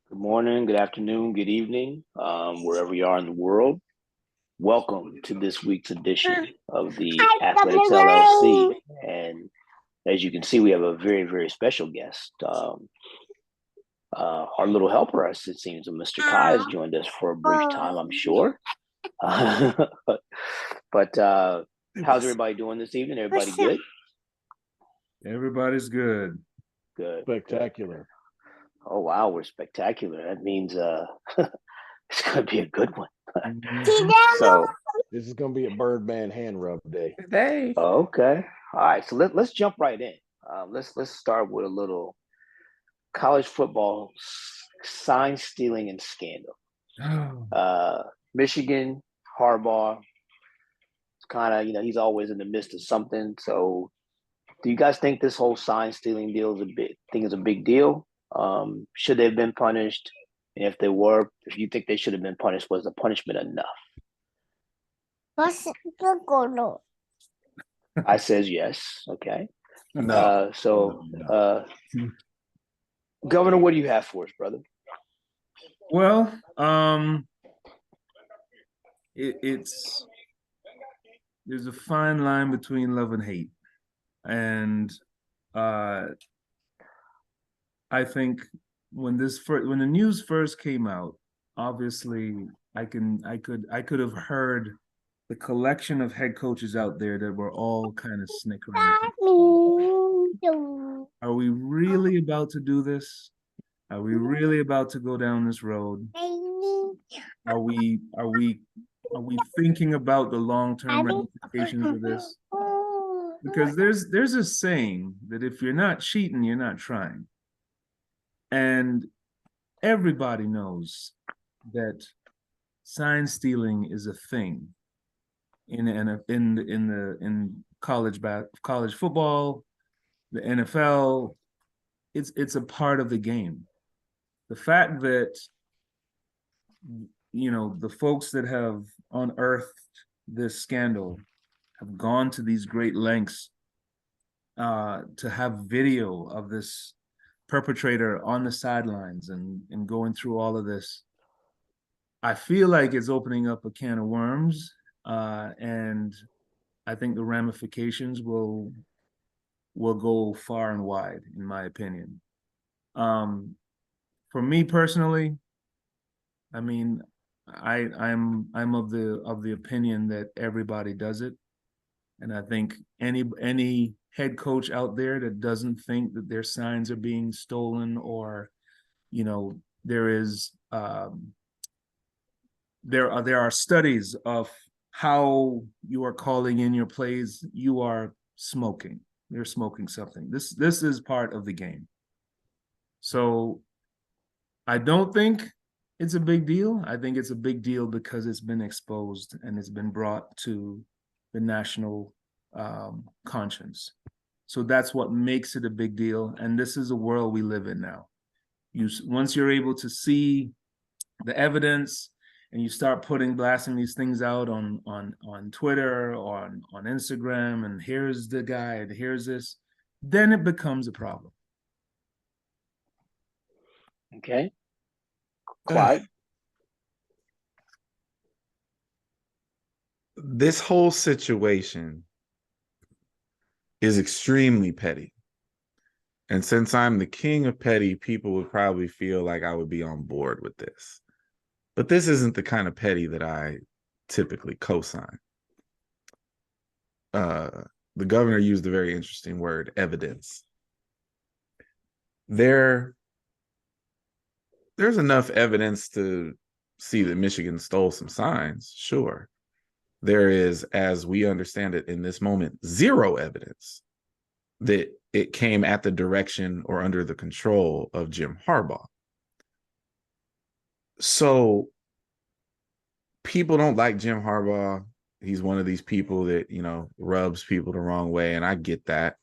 Good morning, good afternoon, good evening, wherever you are in the world. Welcome to this week's edition of the Athletics LLC. And as you can see, we have a very, very special guest. Our little helper, as it seems, Mr. Kai has joined us for a brief time, I'm sure. But how's everybody doing this evening? Everybody good? Everybody's good. Good. Spectacular. Oh, wow, we're spectacular. That means it's going to be a good one. So This is going to be a Birdman hand rub day. okay, all right. So let's jump right in. Let's start with a little college football sign stealing and scandal. Michigan Harbaugh, kind of he's always in the midst of something. So do you guys think this whole sign stealing deal is a big deal? Should they have been punished? And if they were, if you think they should have been punished, was the punishment enough? I says yes. Okay. No. Governor, what do you have for us, brother? Well, it's there's a fine line between love and hate, and I think when the news first came out, obviously I could have heard the collection of head coaches out there that were all kind of snickering. Are we really about to do this? Are we really about to go down this road? Are we thinking about the long-term ramifications of this? Because there's a saying that if you're not cheating, you're not trying. And everybody knows that sign stealing is a thing in college football, the NFL. It's a part of the game. The fact that the folks that have unearthed this scandal have gone to these great lengths to have video of this perpetrator on the sidelines and going through all of this. I feel like it's opening up a can of worms, and I think the ramifications will go far and wide, in my opinion. For me personally, I mean, I'm of the opinion that everybody does it, and I think any head coach out there that doesn't think that their signs are being stolen, or there are studies of how you are calling in your plays, you're smoking something. This is part of the game. So I don't think it's a big deal. I think it's a big deal because it's been exposed and it's been brought to the national conscience. So that's what makes it a big deal. And this is a world we live in now. Once you're able to see the evidence and you start blasting these things out on Twitter or on Instagram, and here's the guy and here's this, then it becomes a problem. Okay. Clyde? This whole situation is extremely petty. And since I'm the king of petty, people would probably feel like I would be on board with this. But this isn't the kind of petty that I typically co-sign. The governor used a very interesting word, evidence. There's enough evidence to see that Michigan stole some signs, sure. There is, as we understand it in this moment, zero evidence that it came at the direction or under the control of Jim Harbaugh. So people don't like Jim Harbaugh. He's one of these people that, rubs people the wrong way, and I get that.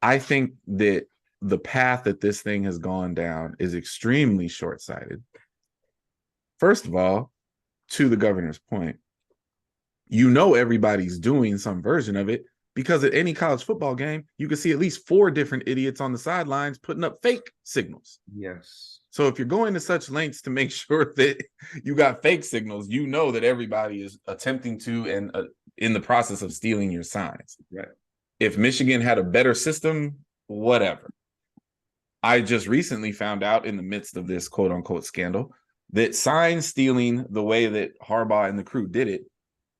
I think that the path that this thing has gone down is extremely short-sighted. First of all, to the governor's point, everybody's doing some version of it Because at any college football game, you can see at least 4 different idiots on the sidelines putting up fake signals. Yes. So if you're going to such lengths to make sure that you got fake signals, you know that everybody is attempting to and in the process of stealing your signs. Right. If Michigan had a better system, whatever. I just recently found out in the midst of this quote unquote scandal that sign stealing the way that Harbaugh and the crew did it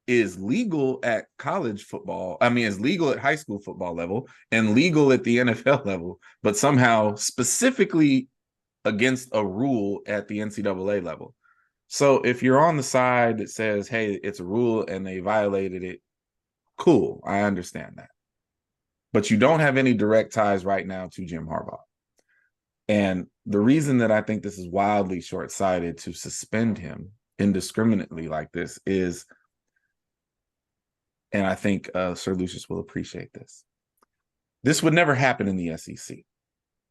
is legal at college football. I mean, it's legal at high school football level and legal at the NFL level, but somehow specifically against a rule at the NCAA level. So if you're on the side that says, hey, it's a rule and they violated it, cool, I understand that. But you don't have any direct ties right now to Jim Harbaugh. And the reason that I think this is wildly short-sighted to suspend him indiscriminately like this is, and I think Sir Lucius will appreciate this would never happen in the SEC.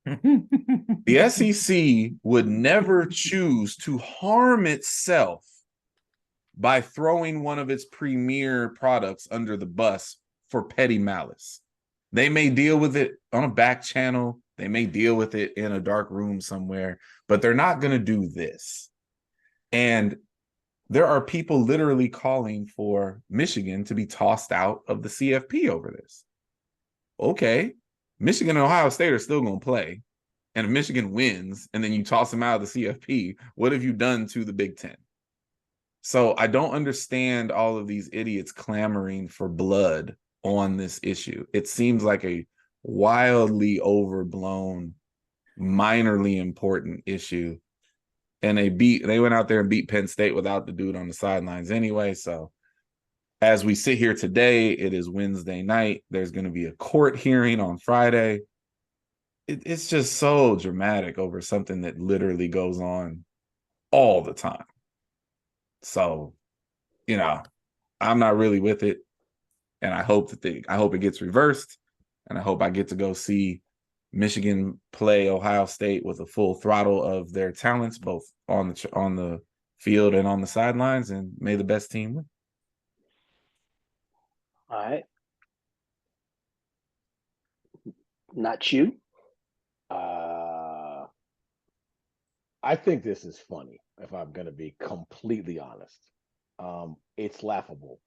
The SEC would never choose to harm itself by throwing one of its premier products under the bus for petty malice. They may deal with it on a back channel. They may deal with it in a dark room somewhere, but they're not going to do this. And there are people literally calling for Michigan to be tossed out of the CFP over this. Okay, Michigan and Ohio State are still going to play. And if Michigan wins and then you toss them out of the CFP, what have you done to the Big Ten? So I don't understand all of these idiots clamoring for blood on this issue. It seems like a wildly overblown, minorly important issue. And they went out there and beat Penn State without the dude on the sidelines anyway. So as we sit here today, it is Wednesday night. There's going to be a court hearing on Friday. It's just so dramatic over something that literally goes on all the time. So, I'm not really with it. And I hope it gets reversed. And I hope I get to go see Michigan play Ohio State with a full throttle of their talents, both on the field and on the sidelines, and may the best team win. All right. Not you. I think this is funny, if I'm going to be completely honest. It's laughable.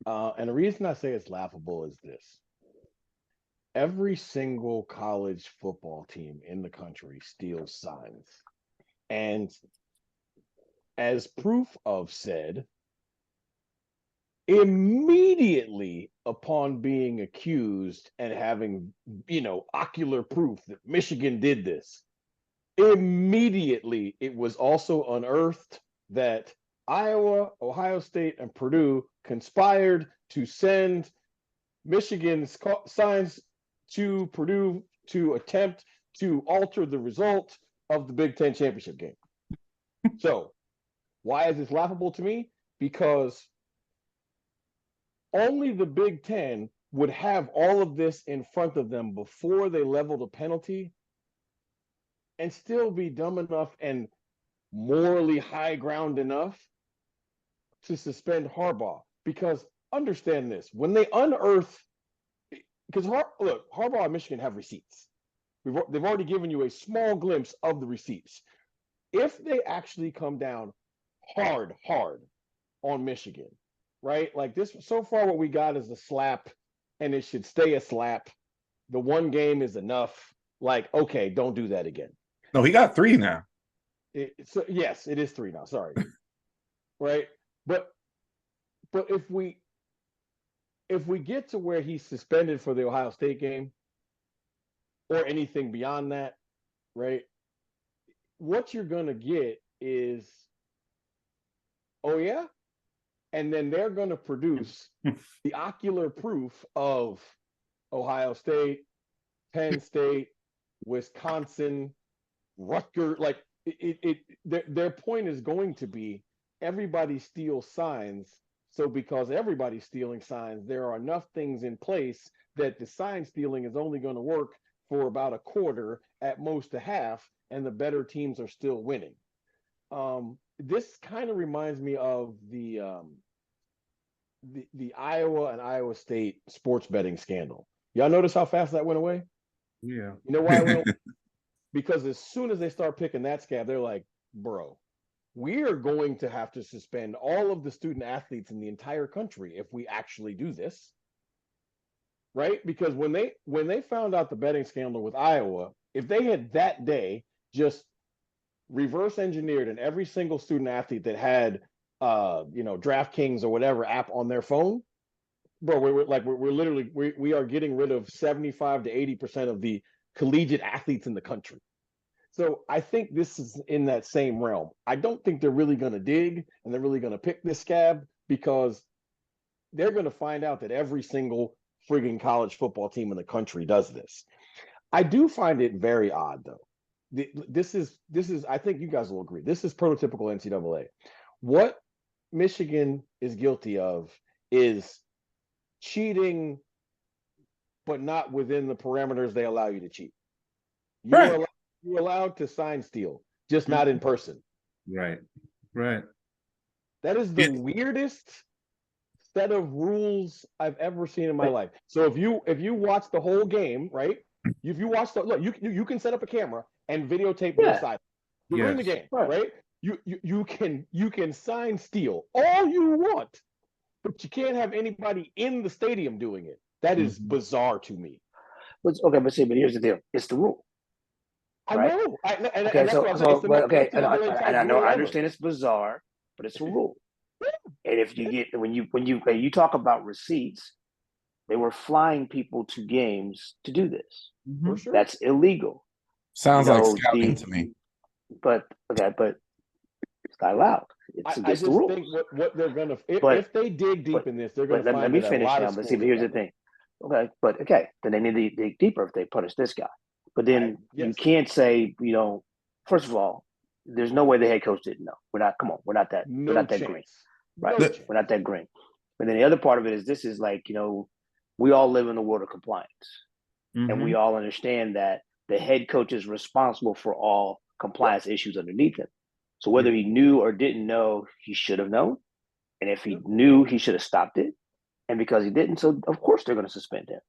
And the reason I say it's laughable is this. Every single college football team in the country steals signs. And as proof of said, immediately upon being accused and having, ocular proof that Michigan did this, immediately it was also unearthed that Iowa, Ohio State, and Purdue conspired to send Michigan's signs to Purdue to attempt to alter the result of the Big Ten championship game. So why is this laughable to me? Because only the Big Ten would have all of this in front of them before they leveled a penalty and still be dumb enough and morally high ground enough to suspend Harbaugh. Because understand this, when they unearth, because Harbaugh and Michigan have receipts. They've already given you a small glimpse of the receipts. If they actually come down hard on Michigan, right? Like this, so far what we got is a slap, and it should stay a slap. The one game is enough. Like, okay, don't do that again. No, he got 3 now. Yes, it is 3 now. Sorry. Right. But if we get to where he's suspended for the Ohio State game or anything beyond that, right? What you're going to get is, oh yeah? And then they're going to produce the ocular proof of Ohio State, Penn State, Wisconsin, Rutgers. Like their point is going to be everybody steals signs. So because everybody's stealing signs, there are enough things in place that the sign stealing is only going to work for about a quarter, at most a half, and the better teams are still winning. This kind of reminds me of the the Iowa and Iowa State sports betting scandal. Y'all notice how fast that went away? Yeah. You know why it went away? Because as soon as they start picking that scab, they're like, bro, we are going to have to suspend all of the student athletes in the entire country if we actually do this. Right? Because when they found out the betting scandal with Iowa, if they had that day just reverse engineered and every single student athlete that had DraftKings or whatever app on their phone, bro, we're literally we are getting rid of 75 to 80% of the collegiate athletes in the country. So I think this is in that same realm. I don't think they're really going to dig and they're really going to pick this scab because they're going to find out that every single frigging college football team in the country does this. I do find it very odd though. This is I think you guys will agree. This is prototypical NCAA. What Michigan is guilty of is cheating, but not within the parameters they allow you to cheat. You're allowed to sign steal, just not in person. Right. That is the weirdest set of rules I've ever seen in my life. So if you watch the whole game, right? If you watch you can set up a camera and videotape their side during the game, right? You can sign steal all you want, but you can't have anybody in the stadium doing it. That is bizarre to me. But here's the deal: it's the rule. Right? I know. I know. I understand it's bizarre, but it's a rule. And if you get when you talk about receipts, they were flying people to games to do this. For sure. That's illegal. Sounds like scouting to me. But it's not allowed. It's against the rules. Think what they're gonna if they dig deep in this, they're gonna find. Let me finish now. But see, but here's the thing. Then they need to dig deeper if they punish this guy. But then you can't say, first of all, there's no way the head coach didn't know. We're not that green. Right. We're not that green. But then the other part of it is this is like, we all live in the world of compliance. Mm-hmm. And we all understand that the head coach is responsible for all compliance issues underneath him. So whether he knew or didn't know, he should have known. And if he knew, he should have stopped it. And because he didn't, so of course they're going to suspend him.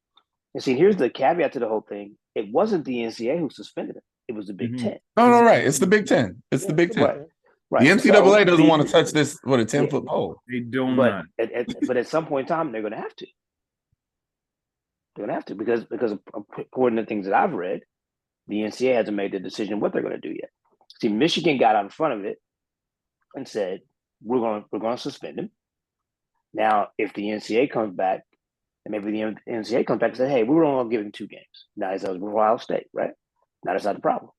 And see, here's the caveat to the whole thing. It wasn't the NCAA who suspended him. It was the Big Ten. No, right. It's the Big Ten. It's the Big Ten. Right. The NCAA doesn't want to touch this with a 10-foot pole. They don't. But at some point in time, they're going to have to. They're going to have to because according to things that I've read, the NCAA hasn't made the decision what they're going to do yet. See, Michigan got out in front of it and said, we're going to suspend him. Now, if the NCAA comes back, and maybe the NCAA comes back and says, hey, we were only going to give him 2 games. Now he's with Ohio State, right? Now that's not the problem.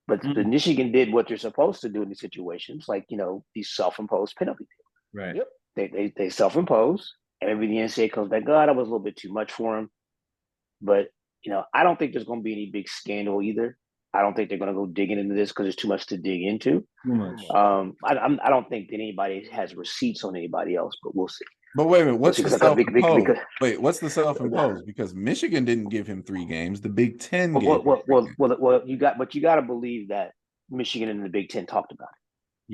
But the Michigan did what they're supposed to do in these situations, like, these self-imposed penalty deals. Right. Yep. They self-impose, and maybe the NCAA comes back, that was a little bit too much for him. But, I don't think there's going to be any big scandal either. I don't think they're going to go digging into this because there's too much to dig into. Too much. I don't think that anybody has receipts on anybody else, but we'll see. But wait a minute, what's the self-imposed? What's the self-imposed? Because Michigan didn't give him 3 games. The Big Ten gave him 3 games. You got to believe that Michigan and the Big Ten talked about it.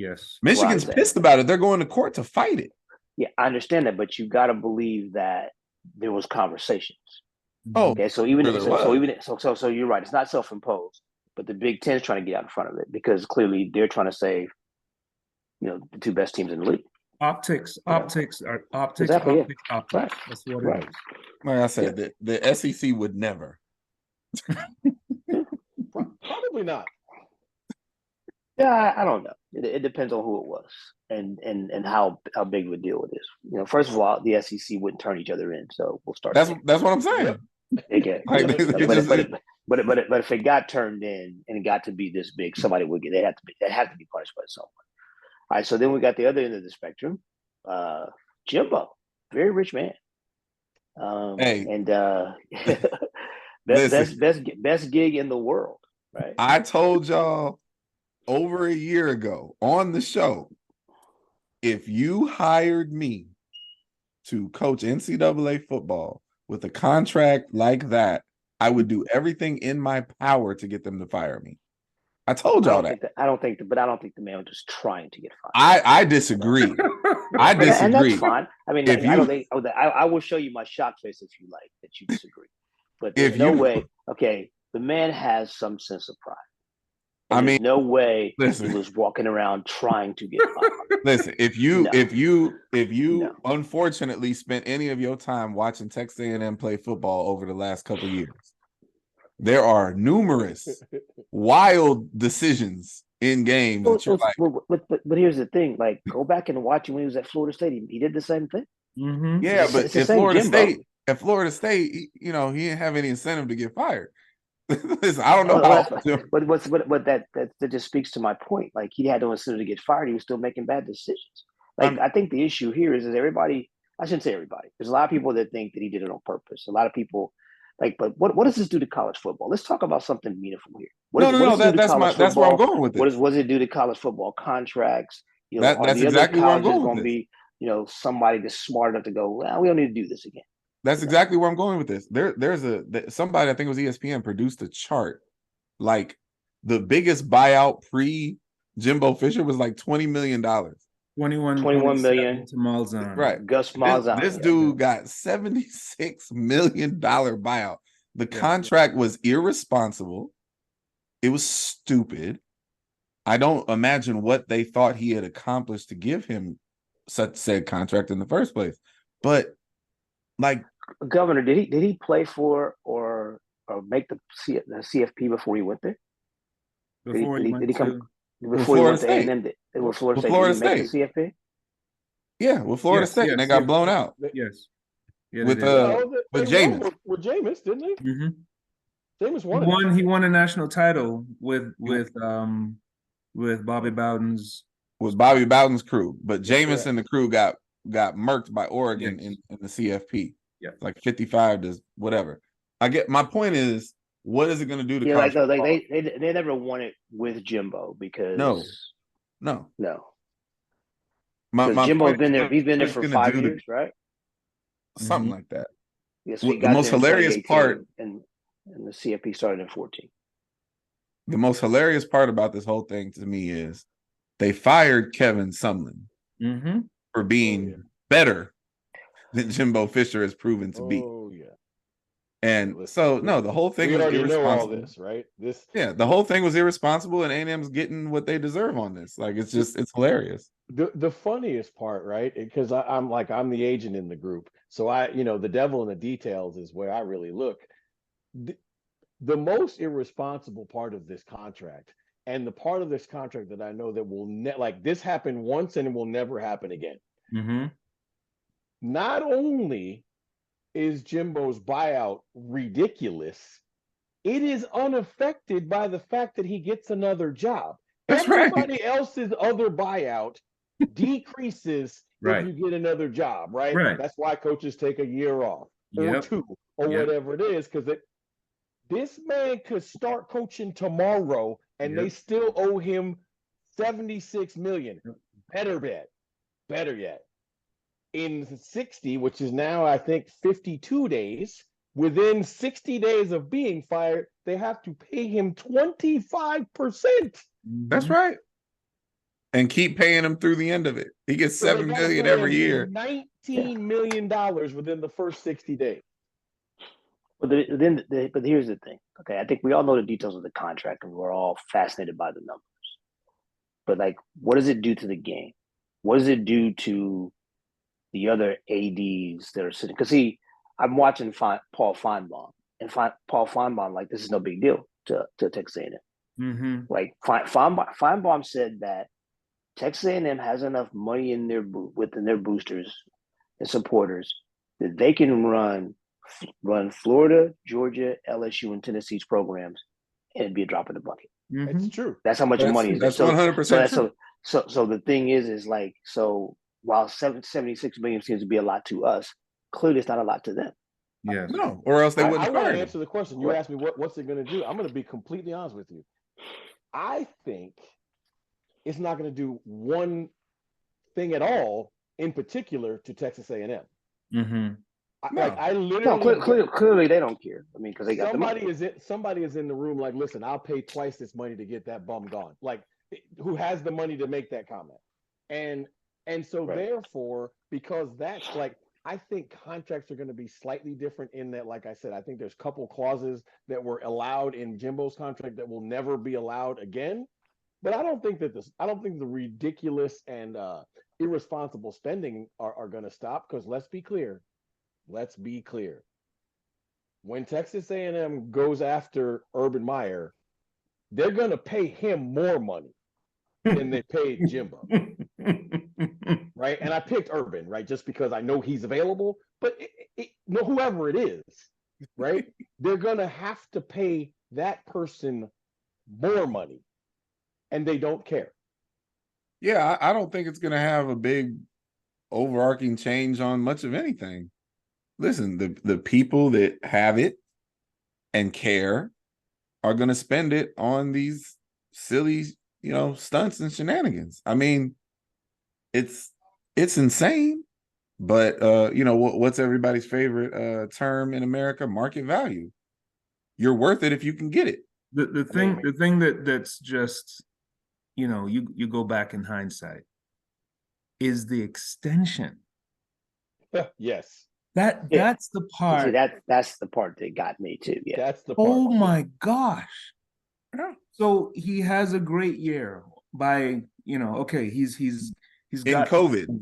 Yes. Michigan's pissed about it. They're going to court to fight it. Yeah, I understand that, but you got to believe that there was conversations. Oh, okay. So you're right. It's not self-imposed, but the Big Ten is trying to get out in front of it because clearly they're trying to save, the 2 best teams in the league. Optics. Right. That's what it is. Like I said, the SEC would never. Probably not. Yeah, I don't know. It depends on who it was and how big of a deal it is. First of all, the SEC wouldn't turn each other in, so we'll start. That's what I'm saying. Okay. But if it got turned in and it got to be this big, somebody would get. They have to be punished by someone. All right, so then we got the other end of the spectrum. Jimbo, very rich man. Best gig in the world, right? I told y'all over a year ago on the show, if you hired me to coach NCAA football with a contract like that, I would do everything in my power to get them to fire me. I told y'all that. I don't think the man was just trying to get fired. I disagree. I And disagree. that's fine. I mean, If I don't you- think I will show you my shock face if you like that you disagree. But there's If no you- way. Okay, the man has some sense of pride. I And mean, there's no way listen. he was walking around trying to get fired. Listen, if you No. unfortunately spent any of your time watching Texas A&M play football over the last couple of years, there are numerous wild decisions in games that you're like, But here's the thing: like, go back and watch him when he was at Florida State. He did the same thing. Mhm. yeah, It's but the at same Florida Jimbo. State, he didn't have any incentive to get fired. Listen, I don't know But that just speaks to my point. Like, he had no incentive to get fired. He was still making bad decisions. Like, I think the issue here is everybody. I shouldn't say everybody. There's a lot of people that think that he did it on purpose. A lot of people, like, but what does this do to college football? Let's talk about something meaningful here. That's where I'm going with this. What does it do to college football contracts? You know, That's exactly where I'm going with going to this. be, somebody that's smart enough to go, well, we don't need to do this again. That's exactly where I'm going with this. There's somebody, I think it was ESPN, produced a chart. Like, the biggest buyout pre Jimbo Fisher was like $20 million. 21 million to Malzahn. Right. Gus Malzahn. This dude got $76 million buyout. The contract was irresponsible. It was stupid. I don't imagine what they thought he had accomplished to give him such said contract in the first place. But like, Governor, did he play for or make the CFP before he went there? Before he went to A&M? With Florida State, did he make the CFP? Yeah, with Florida State, and they got blown out. Yes. Yeah, with Jameis. With Jameis, didn't they? Mm-hmm. Jameis won. He won a national title with Bobby Bowden's. Was Bobby Bowden's crew, but Jameis and the crew got murked by Oregon in the CFP. Yeah, like 55 to whatever. I get my point is, what is it going to do to? Yeah, they never won it with Jimbo because no. My Jimbo's been there. He's been there for 5 years, right? Something like that. Yes, yeah, so the most hilarious part, and the CFP started in 14. The most hilarious part about this whole thing to me is they fired Kevin Sumlin for being better than Jimbo Fisher has proven to be. Oh yeah. And so the whole thing was irresponsible. Know all this, right? The whole thing was irresponsible, and A&M's getting what they deserve on this. Like, it's hilarious. The funniest part, right? Because I'm the agent in the group, so the devil in the details is where I really look. The most irresponsible part of this contract, and the part of this contract that I know that will this happened once and it will never happen again. Mm-hmm. Not only is Jimbo's buyout ridiculous, it is unaffected by the fact that he gets another job. Everybody else's other buyout decreases if you get another job, right? That's why coaches take a year off or 2 or whatever it is, because this man could start coaching tomorrow and they still owe him $76 million. Better yet. In 60, which is now, I think, 52 days, within 60 days of being fired, they have to pay him 25%. That's right. And keep paying him through the end of it. He gets $7 million every year. $19 million within the first 60 days. But here's the thing. Okay, I think we all know the details of the contract and we're all fascinated by the numbers. But what does it do to the game? What does it do to the other ADs that are sitting? Because I'm watching Paul Feinbaum, and Paul Feinbaum, this is no big deal to Texas A&M. Feinbaum said that Texas A&M has enough money within their boosters and supporters that they can run Florida, Georgia, LSU, and Tennessee's programs, and it'd be a drop in the bucket. It's true. That's how much money is. That's 100% true. So the thing is while $76 million seems to be a lot to us, clearly it's not a lot to them. Yeah. No, or else they wouldn't. I want to answer the question. You asked me what's it going to do. I'm going to be completely honest with you. I think it's not going to do one thing at all in particular to Texas A&M. I No, literally clearly they don't care. I mean, because they got the money. somebody is in the room like, listen, I'll pay twice this money to get that bum gone. Like, who has the money to make that comment? And so Right. therefore, because that's like, I think contracts are going to be slightly different in that, like I said, I think there's a couple clauses that were allowed in Jimbo's contract that will never be allowed again. But I don't think the ridiculous and irresponsible spending are going to stop, because let's be clear. When Texas A&M goes after Urban Meyer, they're going to pay him more money than they paid Jimbo, right? And I picked Urban, right, just because I know he's available. But whoever it is, right, they're going to have to pay that person more money, and they don't care. Yeah, I don't think it's going to have a big overarching change on much of anything. Listen, the people that have it and care are going to spend it on these silly, stunts and shenanigans. I mean, it's insane, but what's everybody's favorite term in America? Market value. You're worth it if you can get it. The thing that's just, you go back in hindsight is the extension. Yes. That's the part. See, that's the part that got me too. Yeah. That's the part. Oh my gosh. Yeah. So he has a great year by, okay, he's In got COVID.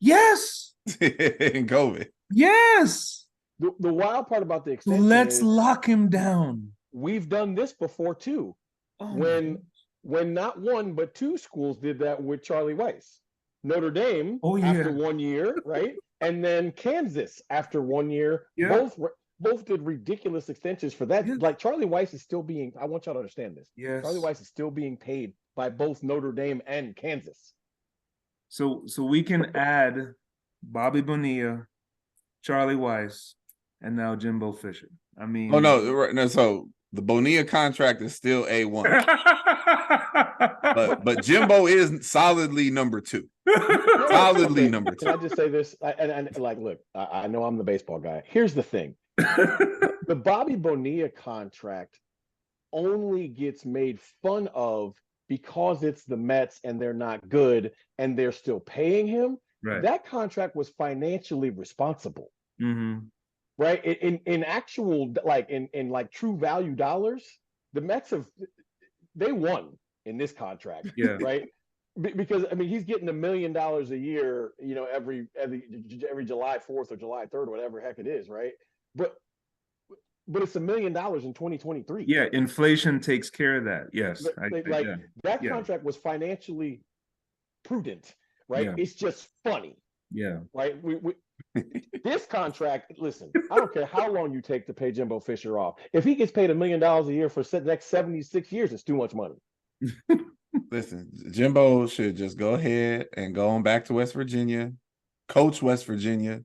Yes. In COVID. Yes. The wild part about the extension Let's is lock him down. we've done this before too. Oh, When not one but two schools did that with Charlie Weiss. Notre Dame after 1 year, right? And then Kansas after 1 year. Yeah. Both did ridiculous extensions for that. Yeah. Like, Charlie Weiss is still being, I want y'all to understand this. Yes. Charlie Weiss is still being paid by both Notre Dame and Kansas. So we can add Bobby Bonilla, Charlie Weiss, and now Jimbo Fisher. I mean, Oh no, so the Bonilla contract is still A1. but Jimbo is solidly number 2. Solidly number 2. Can I just say this? And like, look, I know I'm the baseball guy. Here's the thing. The Bobby Bonilla contract only gets made fun of because it's the Mets and they're not good and they're still paying him. Right. That contract was financially responsible. Mm-hmm. Right? In actual, like, in like true value dollars, the Mets they won in this contract. Yeah. Right? Because I mean, he's getting $1 million a year, every July 4th or July 3rd, whatever heck it is, right? But it's $1 million in 2023. Yeah, inflation takes care of that. Yes, that contract was financially prudent, right? Yeah. It's just funny. Yeah. Right. This contract, listen, I don't care how long you take to pay Jimbo Fisher off. If he gets paid $1 million a year for the next 76 years, it's too much money. Listen, Jimbo should just go ahead and go on back to West Virginia, coach West Virginia,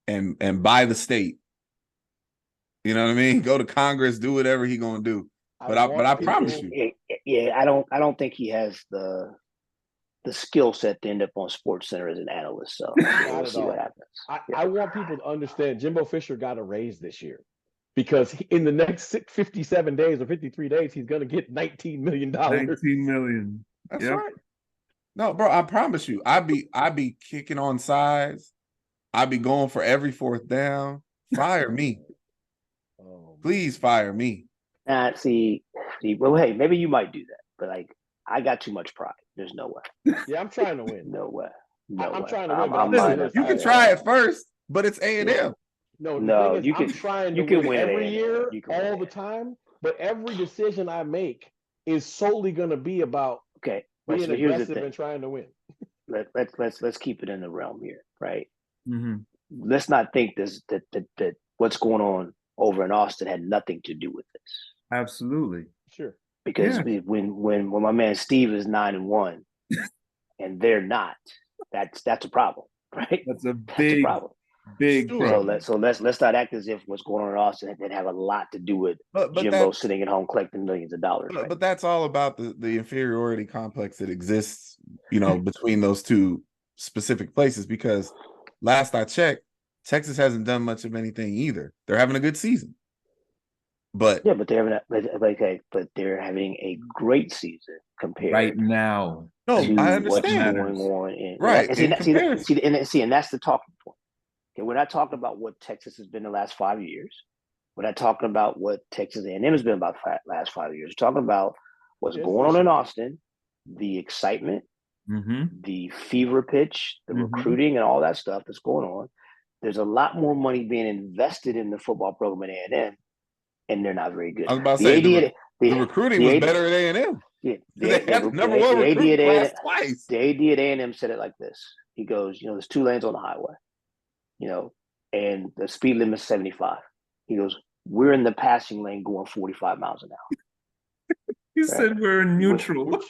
and buy the state. You know what I mean? Go to Congress, do whatever he gonna do. But I promise you. Yeah, I don't think he has the skill set to end up on Sports Center as an analyst. So we'll see what happens. I want people to understand Jimbo Fisher got a raise this year because in the next 57 days or 53 days, he's going to get $19 million. $19 million. That's right. No, bro, I promise you, I be kicking on sides. I be going for every 4th down. Fire me. Please fire me. See, well, hey, maybe you might do that, but like, I got too much pride. There's no way. Yeah, I'm trying to win. No way. I'm trying to win. Listen, you can try it first, but it's A&M. No, you can. I'm trying to win every year, all the time. But every decision I make is solely going to be about being aggressive and trying to win. Let's keep it in the realm here, right? Mm-hmm. Let's not think that what's going on over in Austin had nothing to do with this. Absolutely. Sure. Because when my man Steve is 9-1 and they're not, that's a problem, right? That's a big problem. Big problem. So let's not act as if what's going on in Austin didn't have a lot to do with Jimbo sitting at home collecting millions of dollars. Right? But that's all about the inferiority complex that exists, between those two specific places. Because last I checked, Texas hasn't done much of anything either. They're having a good season. But Yeah, but they're having a great season compared right now. no, to I what's understand. going on in Right, and in comparison. and that's the talking point. Okay, we're not talking about what Texas has been the last 5 years. We're not talking about what Texas A&M has been about last 5 years. We're talking about what's Yes, going this on in year. Austin, the excitement, Mm-hmm. the fever pitch, the Mhm. recruiting, and all that stuff that's going on. There's a lot more money being invested in the football program at A&M, and they're not very good. I was about to The say AD, the recruiting the was AD better at A&M. yeah, They had the number one the AD recruiting at class A&M, twice. the AD at A&M said it like this. He goes, there's 2 lanes on the highway, and the speed limit is 75. He goes, we're in the passing lane going 45 miles an hour. He Right. said we're neutral.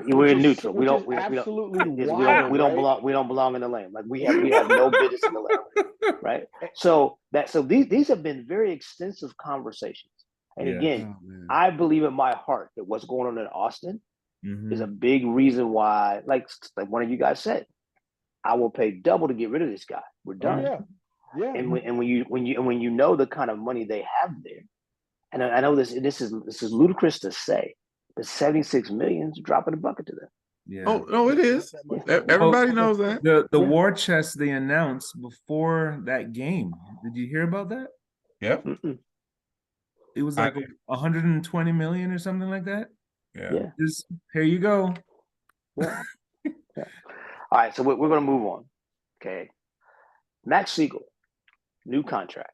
We're in neutral. Which is absolutely wild. we don't belong in the lane. Like we have no business in the lane, right? So these have been very extensive conversations. And Yeah. again, Oh, man. I believe in my heart that what's going on in Austin Mhm. is a big reason why, like one of you guys said, I will pay double to get rid of this guy. We're Oh, done. yeah. And when you know the kind of money they have there, and I know this is ludicrous to say, but 76 million is a drop in the bucket to them. Yeah. Oh, no, it is. Yeah. Everybody knows that. The Yeah. war chest they announced before that game. Did you hear about that? Yep. Mm-mm. It was like 120 million or something like that. Yeah. Just here you go. Yeah. Yeah. All right, so we're going to move on. Okay. Max Siegel, new contract.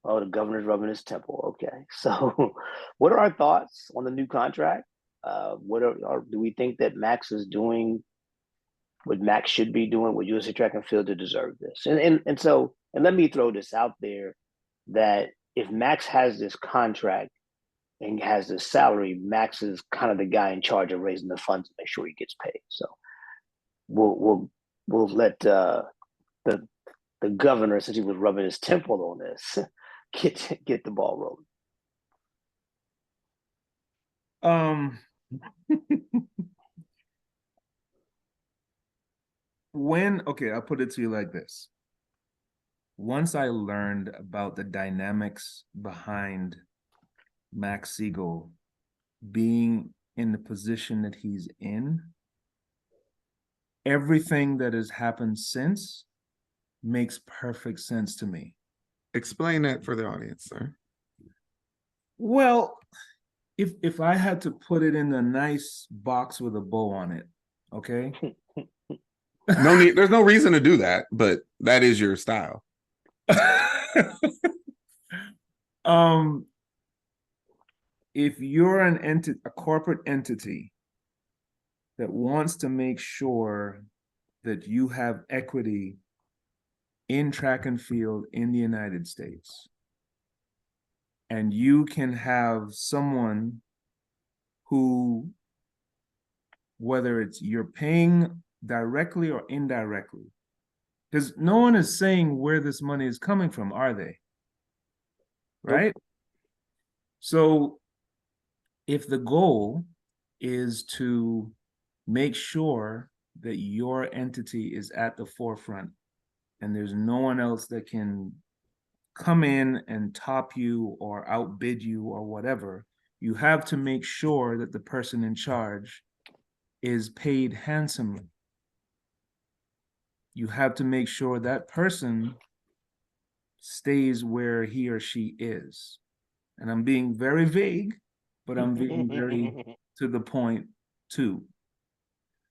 The governor's rubbing his temple. Okay. So what are our thoughts on the new contract? Do we think that Max is doing what Max should be doing, what USA Track and Field to deserve this? And let me throw this out there that if Max has this contract and has this salary, Max is kind of the guy in charge of raising the funds to make sure he gets paid. So we'll let the governor, since he was rubbing his temple on this, get the ball rolling. I'll put it to you like this. Once I learned about the dynamics behind Max Siegel being in the position that he's in, everything that has happened since makes perfect sense to me. Explain that for the audience, sir. Well, if I had to put it in a nice box with a bow on it, okay? No need, there's no reason to do that, but that is your style. If you're a corporate entity that wants to make sure that you have equity in track and field in the United States, and you can have someone who, whether it's you're paying directly or indirectly, because no one is saying where this money is coming from, are they? Right? So if the goal is to make sure that your entity is at the forefront and there's no one else that can come in and top you or outbid you or whatever, you have to make sure that the person in charge is paid handsomely. You have to make sure that person stays where he or she is. And I'm being very vague, but I'm being very to the point too.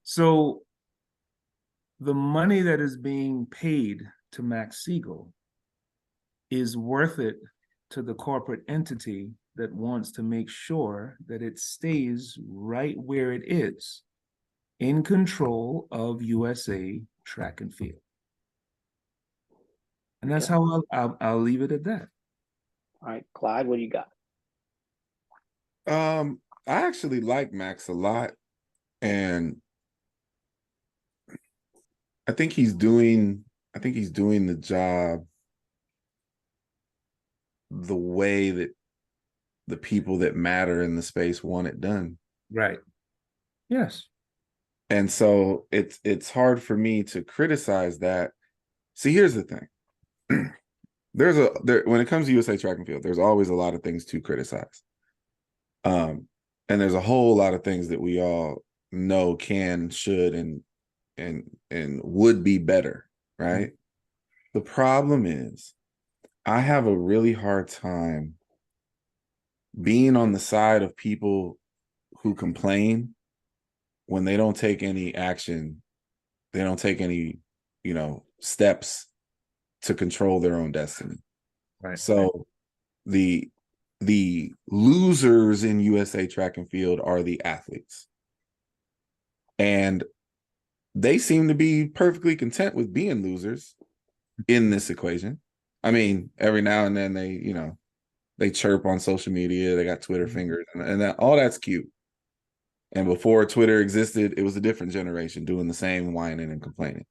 So the money that is being paid to Max Siegel is worth it to the corporate entity that wants to make sure that it stays right where it is, in control of USA Track and Field. And that's how I'll leave it at that. All right, Clyde, what do you got? I actually like Max a lot, and I think he's doing the job the way that the people that matter in the space want it done. Right. Yes. And so it's hard for me to criticize that See, here's the thing. When it comes to USA Track and Field, there's always a lot of things to criticize. And there's a whole lot of things that we all know can, should, and would be better, right? The problem is I have a really hard time being on the side of people who complain when they don't take any action, they don't take any, steps to control their own destiny. Right. So the losers in USA Track and Field are the athletes. And they seem to be perfectly content with being losers in this equation. I mean, every now and then they chirp on social media, they got Twitter fingers, and all that's cute. And before Twitter existed, it was a different generation doing the same whining and complaining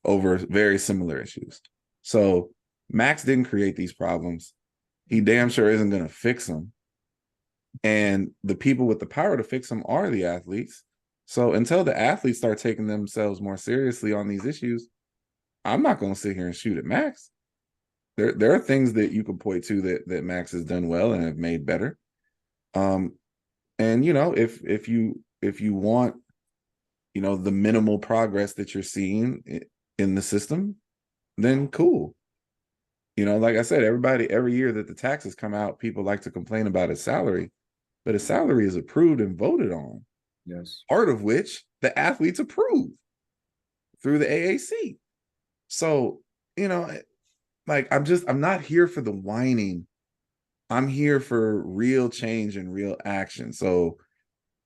over very similar issues. So Max didn't create these problems. He damn sure isn't going to fix them. And the people with the power to fix them are the athletes. So until the athletes start taking themselves more seriously on these issues, I'm not going to sit here and shoot at Max. There are things that you can point to that Max has done well and have made better. And if you want, the minimal progress that you're seeing in the system, then cool. Like I said, every year that the taxes come out, people like to complain about his salary, but his salary is approved and voted on. Yes. Part of which the athletes approve through the AAC. So, I'm not here for the whining. I'm here for real change and real action. So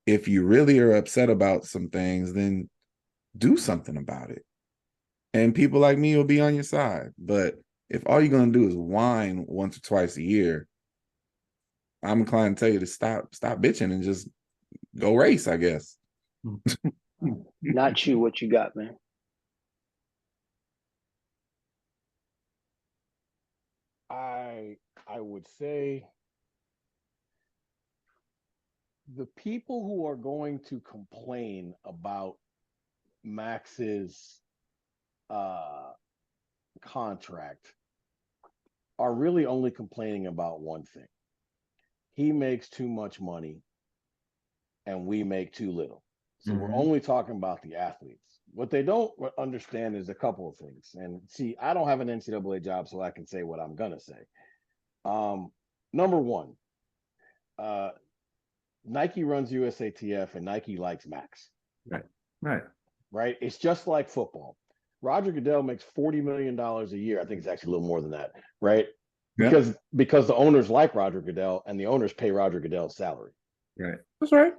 if you really are upset about some things, then do something about it. And people like me will be on your side. But if all you're going to do is whine once or twice a year, I'm inclined to tell you to stop bitching and just go race, I guess. Not you. What you got, man? I would say the people who are going to complain about Max's contract are really only complaining about one thing. He makes too much money and we make too little. So we're only talking about the athletes. What they don't understand is a couple of things. And see, I don't have an NCAA job, so I can say what I'm going to say. Number one, Nike runs USATF and Nike likes Max. Right. It's just like football. Roger Goodell makes $40 million a year. I think it's actually a little more than that, right? Yeah. Because the owners like Roger Goodell and the owners pay Roger Goodell's salary. Right. That's right.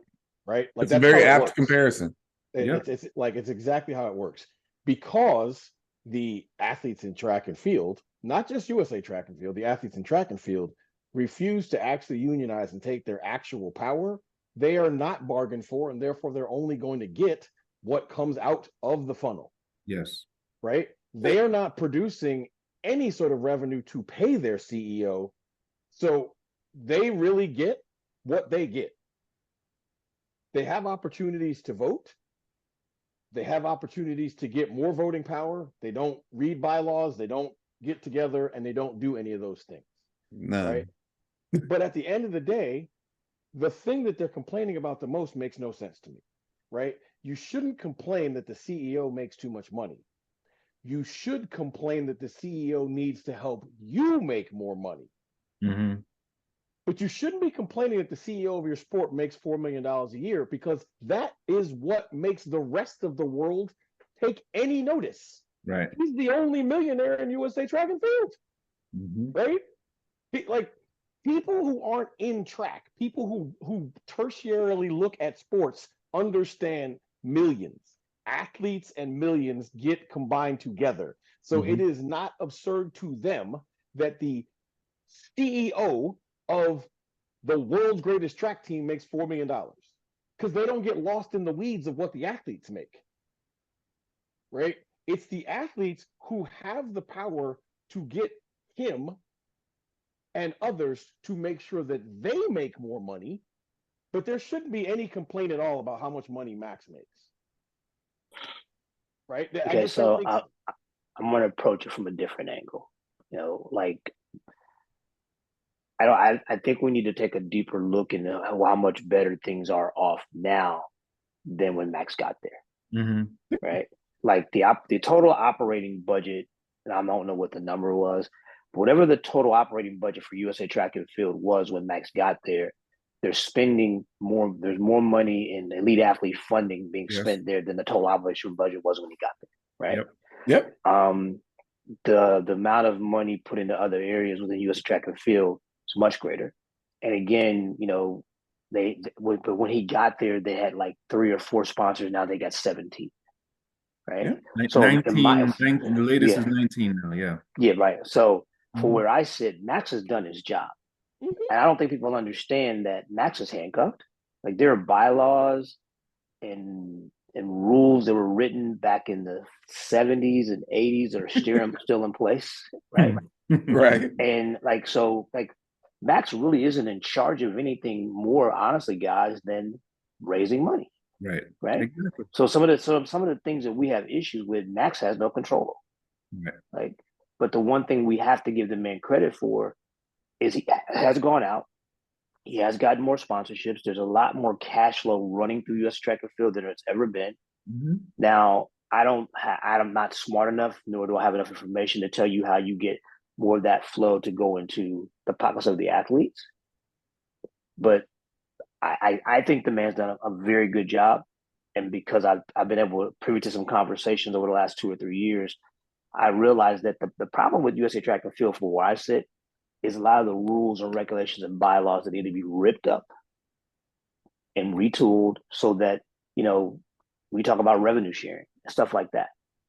Right. Like, that's a very apt comparison. It's exactly how it works. Because the athletes in track and field, not just USA Track and Field, the athletes in track and field refuse to actually unionize and take their actual power. They are not bargained for, and therefore they're only going to get what comes out of the funnel. Yes. Right? They are not producing any sort of revenue to pay their CEO. So they really get what they get. They have opportunities to vote. They have opportunities to get more voting power. They don't read bylaws. They don't get together, and they don't do any of those things. No. Right? But at the end of the day, the thing that they're complaining about the most makes no sense to me. Right? You shouldn't complain that the CEO makes too much money. You should complain that the CEO needs to help you make more money. But you shouldn't be complaining that the CEO of your sport makes $4 million a year, because that is what makes the rest of the world take any notice. Right. He's the only millionaire in USA Track and Field. Right? Like, people who aren't in track, people who tertiarily look at sports, understand millions. Athletes and millions get combined together. So it is not absurd to them that the CEO of the world's greatest track team makes $4 million, because they don't get lost in the weeds of what the athletes make. Right? It's the athletes who have the power to get him and others to make sure that they make more money, but there shouldn't be any complaint at all about how much money Max makes. Right? Okay, so I'm gonna approach it from a different angle. You know, like I think we need to take a deeper look into how much better things are off now than when Max got there. Mm-hmm. Right? Like the total operating budget, and I don't know what the number was, but whatever the total operating budget for USA Track and Field was when Max got there, they're spending more. There's more money in elite athlete funding being Yes. spent there than the total operational budget was when he got there. Right? Yep. Yep. The amount of money put into other areas within USA Track and Field is much greater. And again, you know, but when he got there, they had like 3 or 4 sponsors. Now they got 17. Right. Yeah. So 19, the latest yeah. is 19 now. Yeah. Yeah. Right. So for Mhm. where I sit, Max has done his job. Mhm. And I don't think people understand that Max is handcuffed. Like there are bylaws and rules that were written back in the 70s and 80s that are still in place, right? Right. And like so, like Max really isn't in charge of anything more, honestly, guys, than raising money, Right. right? Exactly. So some of the things that we have issues with, Max has no control over. Right. Like, but the one thing we have to give the man credit for is he has gone out. He has gotten more sponsorships. There's a lot more cash flow running through US Track and Field than it's ever been. Mm-hmm. Now, I'm not smart enough, nor do I have enough information to tell you how you get more of that flow to go into the pockets of the athletes. But I think the man's done a very good job. And because I've been able to privy to some conversations over the last 2 or 3 years, I realized that the problem with USA Track and Field, for where I sit, is a lot of the rules and regulations and bylaws that need to be ripped up and retooled so that, you know, we talk about revenue sharing and stuff like that.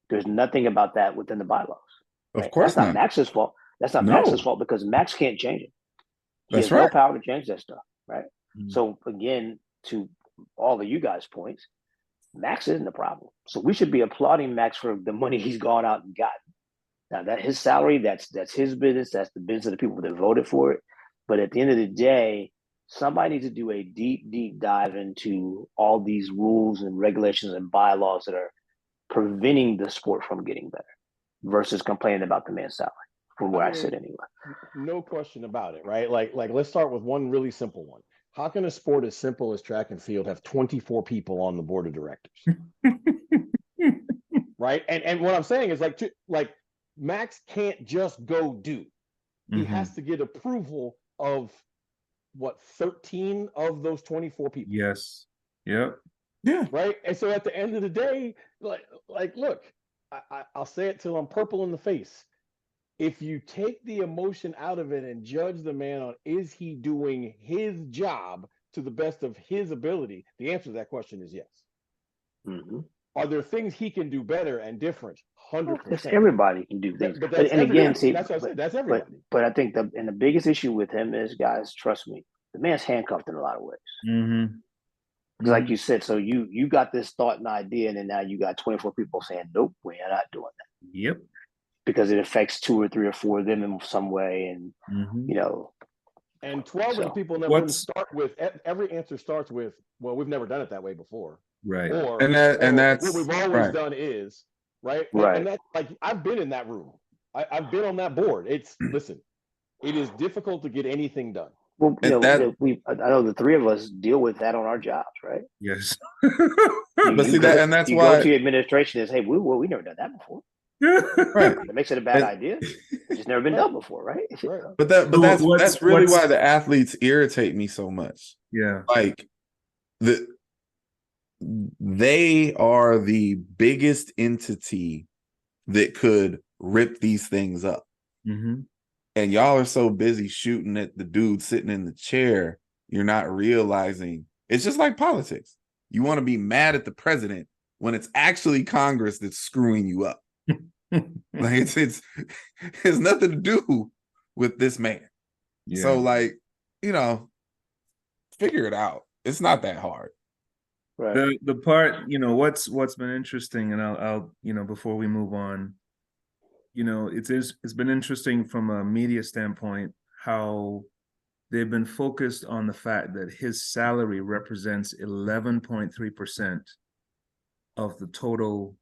There's nothing about that within the bylaws. Of Right? course That's not not. Max's fault. That's not No. Max's fault because Max can't change it. He That's has no right. power to change that stuff. Right. Mhm. So again, to all of you guys' points, Max isn't the problem. So we should be applauding Max for the money he's gone out and gotten. Now that his salary, that's his business. That's the business of the people that voted for it. But at the end of the day, somebody needs to do a deep dive into all these rules and regulations and bylaws that are preventing the sport from getting better versus complaining about the man's salary, from where I sit anyway. No question about it, right? Like let's start with one really simple one. How can a sport as simple as track and field have 24 people on the board of directors? Right? And what I'm saying is like Max can't just go do. He Mhm. has to get approval of what, 13 of those 24 people. Yes. Yep. Yeah. Right. And so at the end of the day, like look, I'll say it till I'm purple in the face. If you take the emotion out of it and judge the man on is he doing his job to the best of his ability, the answer to that question is yes. Mm-hmm. Are there things he can do better and different? 100%. Everybody can do things. But that's and again, see, that's what I said. That's everybody. But I think the biggest issue with him is, guys, trust me, the man's handcuffed in a lot of ways. Mm-hmm. Because like you said, so you got this thought and idea, and then now you got 24 people saying, nope, we're not doing that. Yep. Because it affects 2 or 3 or 4 of them in some way. And, Mm-hmm. you know. And 12 of the people that wouldn't start with, every answer starts with, well, we've never done it that way before. Right. Or, And that's what we've always done is, right? Right. And that's like, I've been in that room. I've been on that board. Listen, it is difficult to get anything done. Well, And you know, I know the 3 of us deal with that on our jobs, right? Yes. But see that, and that's you why go to your administration and say, we never done that before. right. It makes it a bad idea. It's just never been done before, right? Right. But that's really why the athletes irritate me so much. Yeah. Like they are the biggest entity that could rip these things up. Mm-hmm. And y'all are so busy shooting at the dude sitting in the chair, you're not realizing it's just like politics. You want to be mad at the president when it's actually Congress that's screwing you up. Like it's nothing to do with this man. Yeah. So like, you know, figure it out. It's not that hard. Right. The part, you know, what's been interesting, and I'll you know, before we move on, you know, it's been interesting from a media standpoint how they've been focused on the fact that his salary represents 11.3% of the total,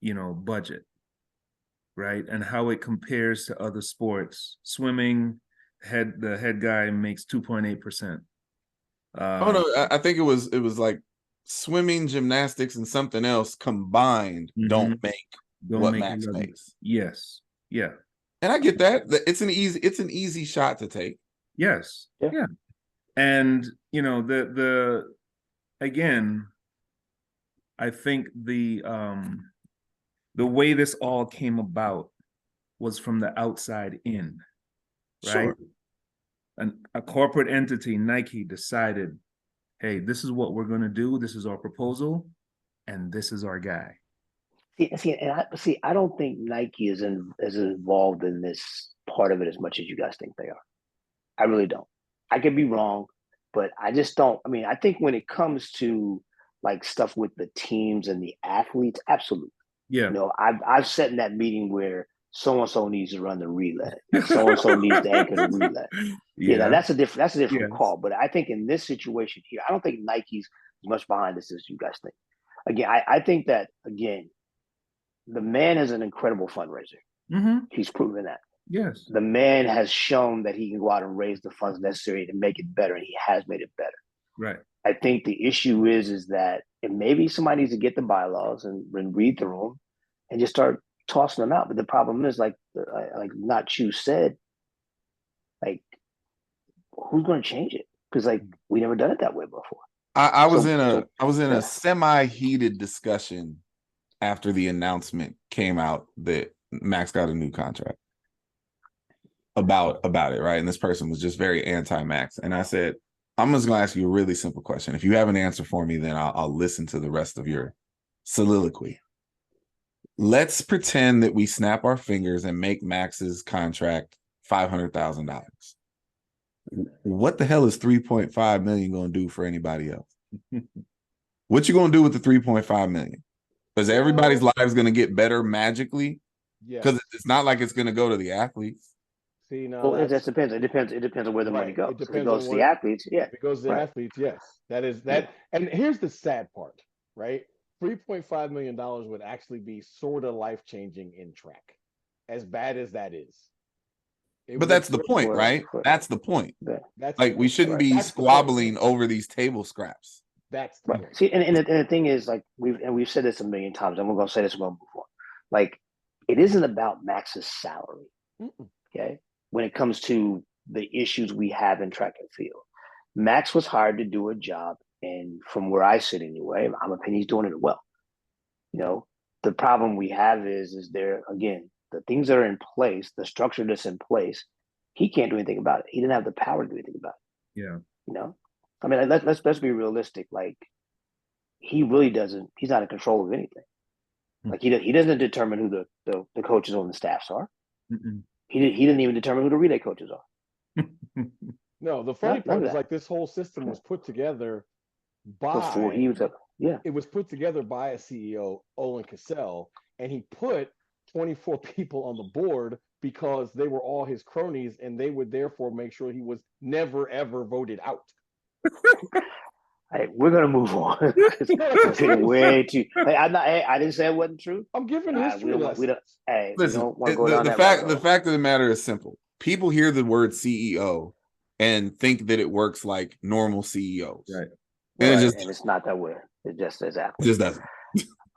you know, budget. right? And how it compares to other sports. Swimming, the head guy makes 2.8%. Oh no, I think it was like swimming, gymnastics, and something else combined don't make Don't what make Max 11. makes. Yes. Yeah. And I get that. It's an easy shot to take. Yes. Yeah. Yeah. And the again, I think the way this all came about was from the outside in, right? Sure. And a corporate entity, Nike, decided, hey, this is what we're going to do. This is our proposal, and this is our guy. I don't think Nike is involved in this part of it as much as you guys think they are. I really don't. I could be wrong, but I just don't. I mean, I think when it comes to like stuff with the teams and the athletes, absolutely. Yeah. I've sat in that meeting where so and so needs to run the relay, so and so needs to anchor the relay. Yeah, That's a different Yes. call. But I think in this situation here, I don't think Nike's as much behind this as you guys think. Again, I think that the man is an incredible fundraiser. Mm-hmm. He's proven that. Yes. The man has shown that he can go out and raise the funds necessary to make it better, and he has made it better. Right. I think the issue is that and maybe somebody needs to get the bylaws and read through them and just start tossing them out. But the problem is, like Not Chu said, like who's going to change it? Because like we never done it that way before. I was in a semi-heated discussion after the announcement came out that Max got a new contract about it, right? And this person was just very anti-Max. And I said, I'm just gonna ask you a really simple question. If you have an answer for me, then I'll listen to the rest of your soliloquy. Let's pretend that we snap our fingers and make Max's contract $500,000. What the hell is 3.5 million going to do for anybody else? What you going to do with the 3.5 million? Because everybody's lives going to get better magically. Because it's not like it's going to go to the athletes. See, now Well, it just depends. It depends on where the money goes. It depends if it goes on to the athletes, yeah. If it goes to the athletes, yes. That is that. And here's the sad part, right? $3.5 million would actually be sort of life-changing in track, as bad as that is. But that's the point, right? That's the point. That's like we shouldn't be squabbling over these table scraps. That's the point. See, and the thing is, like we've said this a million times, and we're gonna say this one before. Like, it isn't about Max's salary. Okay, when it comes to the issues we have in track and field, Max was hired to do a job, and from where I sit anyway, I'm opinion he's doing it well. The problem we have is there again. The things that are in place, the structure that's in place, he can't do anything about it. He didn't have the power to do anything about it. Yeah. I mean, let's be realistic. Like, he really doesn't. He's not in control of anything. Like he doesn't determine who the coaches on the staffs are. He didn't even determine who the relay coaches are. No, the funny part is like this whole system was put together before he was It was put together by a CEO, Olin Cassell, and he put 24 people on the board because they were all his cronies, and they would therefore make sure he was never ever voted out. Hey, we're gonna move on. Way too. Hey, I didn't say it wasn't true. I'm giving history lessons. Listen, the fact of the matter is simple. People hear the word CEO and think that it works like normal CEOs, right? And it's not that way. It just exactly. It just doesn't.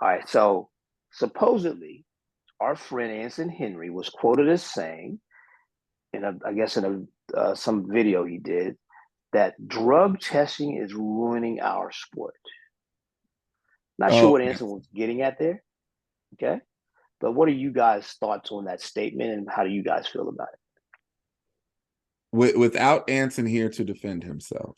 All right. So supposedly, our friend Anson Henry was quoted as saying, in some video he did, that drug testing is ruining our sport. Not sure what Anson was getting at there. Okay. But what are you guys' thoughts on that statement, and how do you guys feel about it? Without Anson here to defend himself.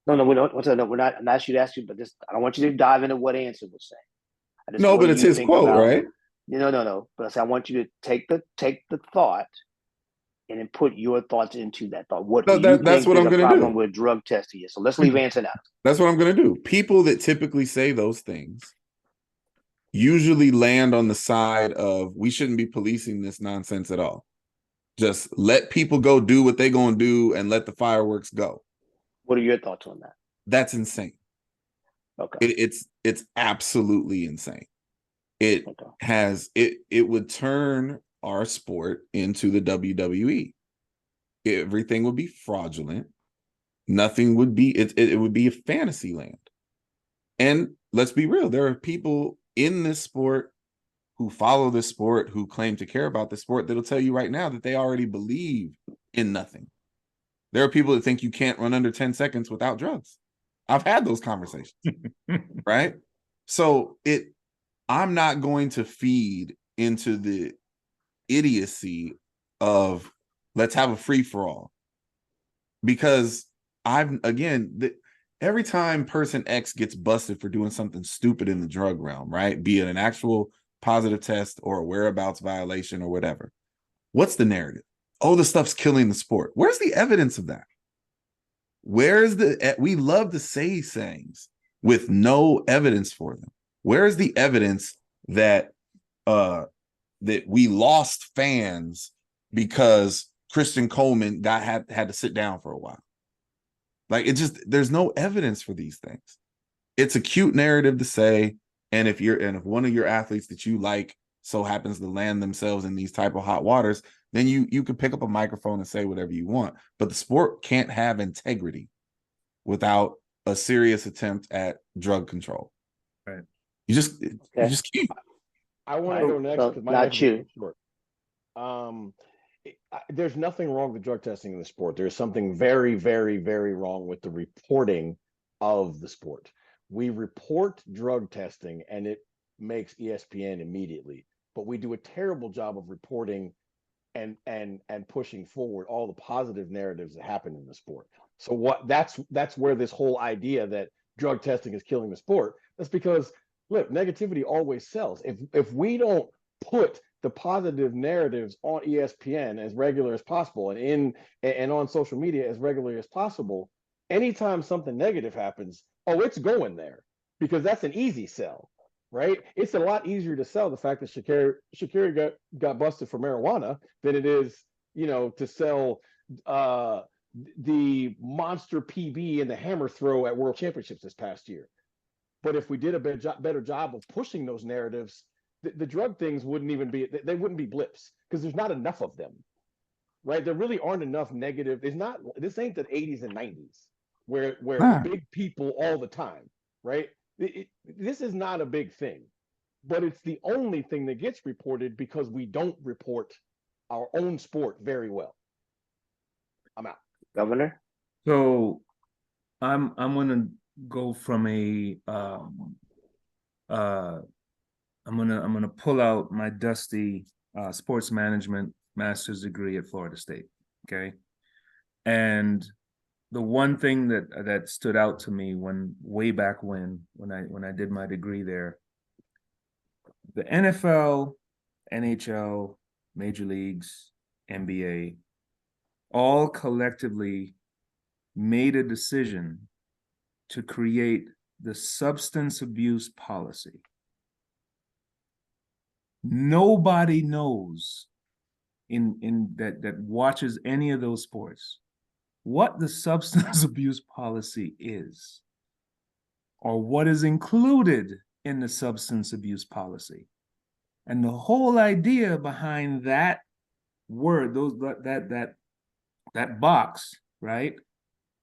No, we don't. No, we're not. I'm not asking you to ask you, but I don't want you to dive into what Anson was saying. No, but it's his quote, right? No. But I want you to take the thought and then put your thoughts into that thought. That's what I'm going to do with drug testing. So let's leave Anson out. That's what I'm going to do. People that typically say those things usually land on the side of we shouldn't be policing this nonsense at all. Just let people go do what they're going to do and let the fireworks go. What are your thoughts on that? That's insane. Okay. It's absolutely insane. It would turn our sport into the WWE. Everything would be fraudulent. Nothing would be, it would be a fantasy land. And let's be real, there are people in this sport who follow this sport, who claim to care about the sport, that'll tell you right now that they already believe in nothing. There are people that think you can't run under 10 seconds without drugs. I've had those conversations, right? So I'm not going to feed into the idiocy of let's have a free-for-all, because every time person X gets busted for doing something stupid in the drug realm, right? Be it an actual positive test or a whereabouts violation or whatever. What's the narrative? Oh, the stuff's killing the sport. Where's the evidence of that? We love to say things with no evidence for them. Where's the evidence that that we lost fans because Christian Coleman had to sit down for a while? Like, there's no evidence for these things. It's a cute narrative to say, and if one of your athletes that you like so happens to land themselves in these type of hot waters, then you can pick up a microphone and say whatever you want. But the sport can't have integrity without a serious attempt at drug control. Right. You just can't. I want to go next So, because my not answer you. is short. There's nothing wrong with drug testing in the sport. There's something very, very, very wrong with the reporting of the sport. We report drug testing and it makes ESPN immediately, but we do a terrible job of reporting and pushing forward all the positive narratives that happen in the sport. So that's where this whole idea that drug testing is killing the sport. That's because, look, negativity always sells. If we don't put the positive narratives on ESPN as regular as possible and on social media as regularly as possible, anytime something negative happens, it's going there, because that's an easy sell, right? It's a lot easier to sell the fact that Sha'Carri got busted for marijuana than it is, to sell the monster PB and the hammer throw at World Championships this past year. But if we did a better job of pushing those narratives, the drug things wouldn't be blips, because there's not enough of them, right? There really aren't enough negative. This ain't the 80s and 90s where big people all the time, right? This is not a big thing, but it's the only thing that gets reported because we don't report our own sport very well. I'm out. Governor? So I'm gonna go from I'm gonna pull out my dusty sports management master's degree at Florida State. Okay. And the one thing that stood out to me way back when I did my degree there, the NFL, NHL, Major Leagues, NBA, all collectively made a decision to create the substance abuse policy. Nobody knows in that watches any of those sports what the substance abuse policy is, or what is included in the substance abuse policy. And the whole idea behind that word, that box, right,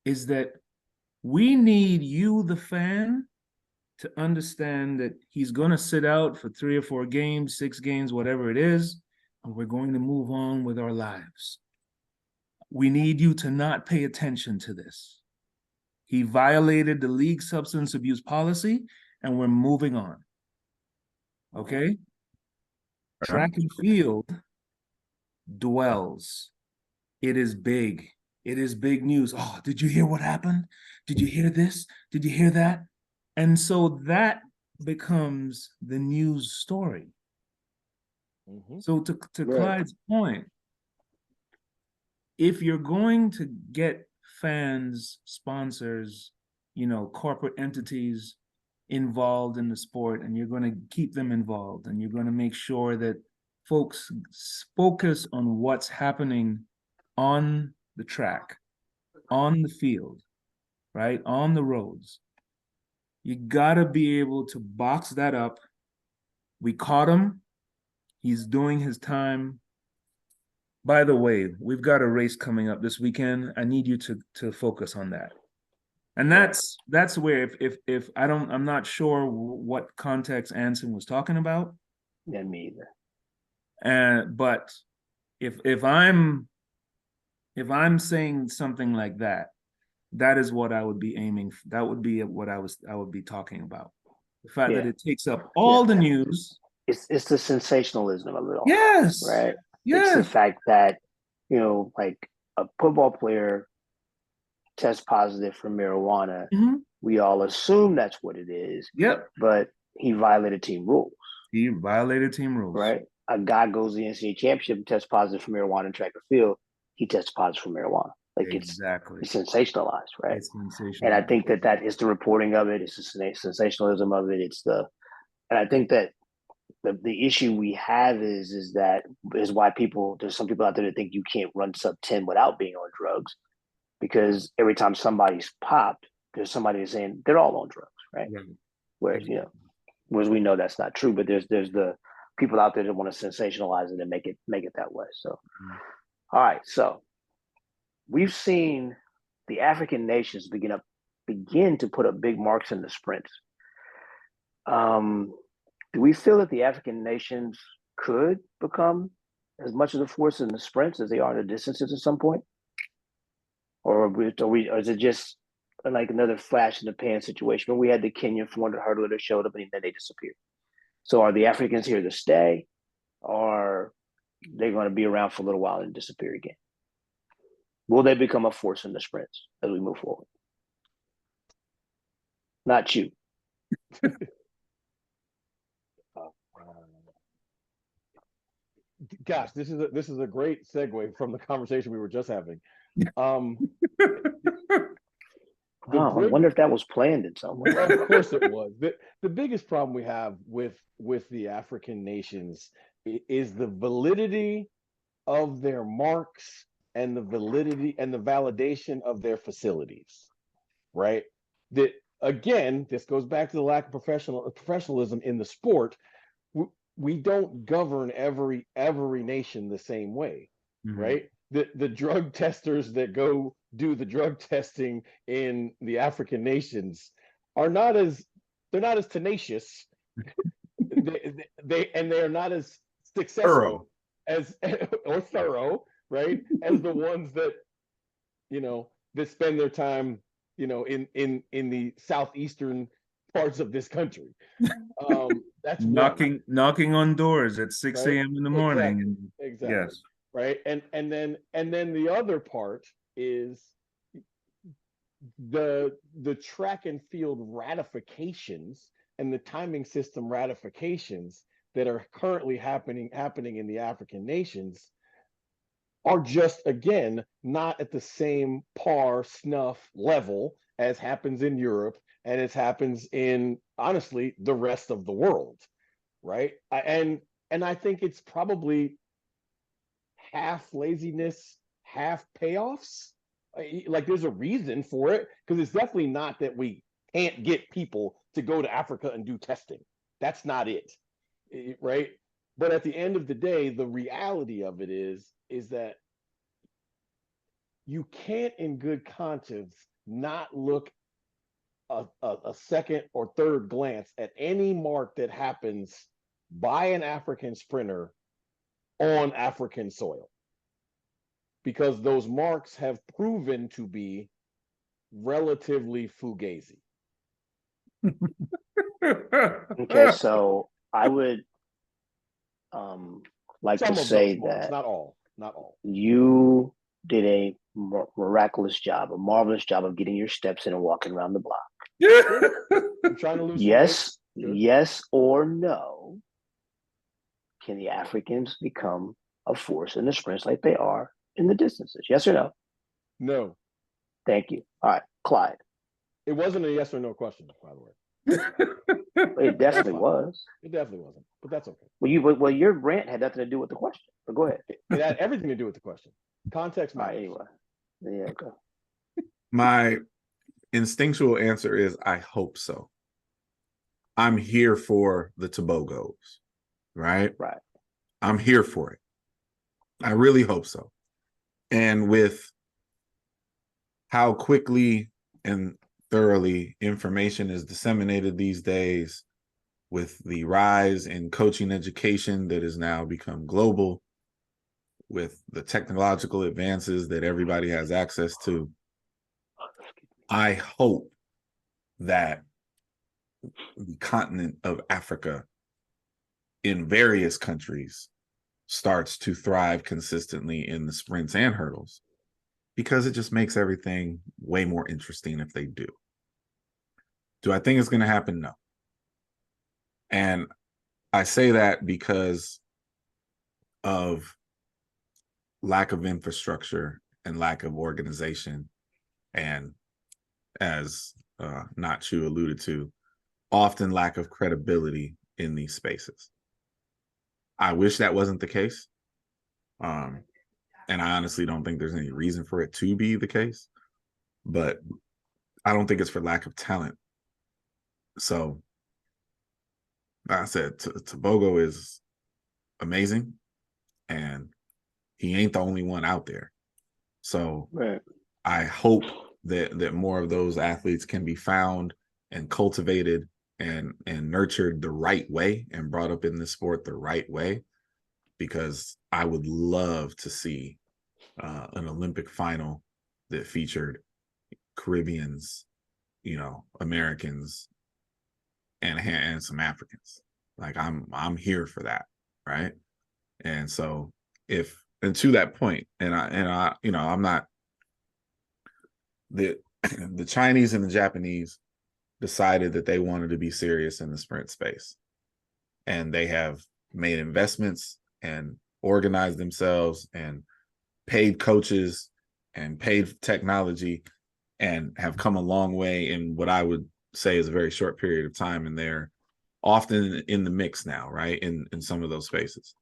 is that we need you, the fan, to understand that he's going to sit out for 3 or 4 games, 6 games, whatever it is, and we're going to move on with our lives. We need you to not pay attention to this. He violated the league substance abuse policy, and we're moving on. Okay? Track and field dwells. It is big. It is big news. Oh, did you hear what happened? Did you hear this? Did you hear that? And so that becomes the news story. Mm-hmm. So to Clyde's point, if you're going to get fans, sponsors, corporate entities involved in the sport, and you're going to keep them involved, and you're going to make sure that folks focus on what's happening on the track, on the field, right, on the roads, you got to be able to box that up. We caught him. He's doing his time. By the way, we've got a race coming up this weekend. I need you to focus on that. And that's where if I'm not sure what context Anson was talking about. Yeah, me either. But if I'm saying something like that, that is what I would be aiming. That would be what I would be talking about. The fact that it takes up all the news. It's the sensationalism of it all. Yes. Right. Yes. It's the fact that, like a football player tests positive for marijuana. Mm-hmm. We all assume that's what it is. Yep. But he violated team rules. He violated team rules. Right. A guy goes to the NCAA championship and tests positive for marijuana in track and field. He tests positive for marijuana. Like exactly. It's sensationalized, right? It's sensationalized. And I think that is the reporting of it. It's the sensationalism of it. And I think that the issue we have is why there's some people out there that think you can't run sub 10 without being on drugs, because every time somebody's popped, there's somebody saying they're all on drugs, right? Yeah. Whereas we know that's not true, but there's the people out there that want to sensationalize it and make it that way. So, all right, so we've seen the African nations begin to put up big marks in the sprints. Do we feel that the African nations could become as much of a force in the sprints as they are in the distances at some point? Or is it just like another flash in the pan situation where we had the Kenyan 400 hurdler that showed up and then they disappeared? So are the Africans here to stay, or they're going to be around for a little while and disappear again? Will they become a force in the sprints as we move forward? Not you. Gosh, this is a great segue from the conversation we were just having. I wonder if that was planned in some way. Of course it was. The biggest problem we have with the African nations is the validity of their marks and the validity and the validation of their facilities, right? That again, this goes back to the lack of professionalism in the sport. We don't govern every nation the same way, right? The drug testers that go do the drug testing in the African nations they're not as tenacious. they're not as successful or thorough, right? As the ones that that spend their time in the southeastern parts of this country. That's knocking on doors at 6 a.m. in the morning. Exactly. Yes. Right. And then the other part is the track and field ratifications and the timing system ratifications that are currently happening in the African nations are just, again, not at the same par snuff level as happens in Europe and as happens in, honestly, the rest of the world, right? And I think it's probably half laziness, half payoffs. Like there's a reason for it, because it's definitely not that we can't get people to go to Africa and do testing. That's not it, right? But at the end of the day, the reality of it is that you can't in good conscience not look a second or third glance at any mark that happens by an African sprinter on African soil, because those marks have proven to be relatively fugazi. Okay, so I would like to say that not all. You did a miraculous job, a marvelous job of getting your steps in and walking around the block. I'm trying to lose yes or no? Can the Africans become a force in the sprints like they are in the distances? Yes or no? No. Thank you. All right, Clyde. It wasn't a yes or no question, by the way. It definitely was. It definitely wasn't, but that's okay. Well, your rant had nothing to do with the question. But go ahead. It had everything to do with the question. Context matters. Anyway, yeah. Go. My instinctual answer is I hope so. I'm here for the Tobogos, right? Right. I'm here for it. I really hope so. And with how quickly and thoroughly information is disseminated these days, with the rise in coaching education that has now become global, with the technological advances that everybody has access to, I hope that the continent of Africa in various countries starts to thrive consistently in the sprints and hurdles, because it just makes everything way more interesting if they do. Do I think it's going to happen? No. And I say that because of lack of infrastructure and lack of organization, and as Nacho alluded to, often lack of credibility in these spaces. I wish that wasn't the case. And I honestly don't think there's any reason for it to be the case, but I don't think it's for lack of talent. So, like I said, Tebogo is amazing, and he ain't the only one out there. So Right. I hope that more of those athletes can be found and cultivated and nurtured the right way and brought up in the sport the right way, because I would love to see an Olympic final that featured Caribbeans, Americans, and some Africans. Like I'm here for that, right? And so and to that point, and I I'm not the the Chinese and the Japanese decided that they wanted to be serious in the sprint space, and they have made investments and organized themselves and paid coaches and paid technology, and have come a long way in what I would say is a very short period of time, and they're often in the mix now, right? In some of those spaces.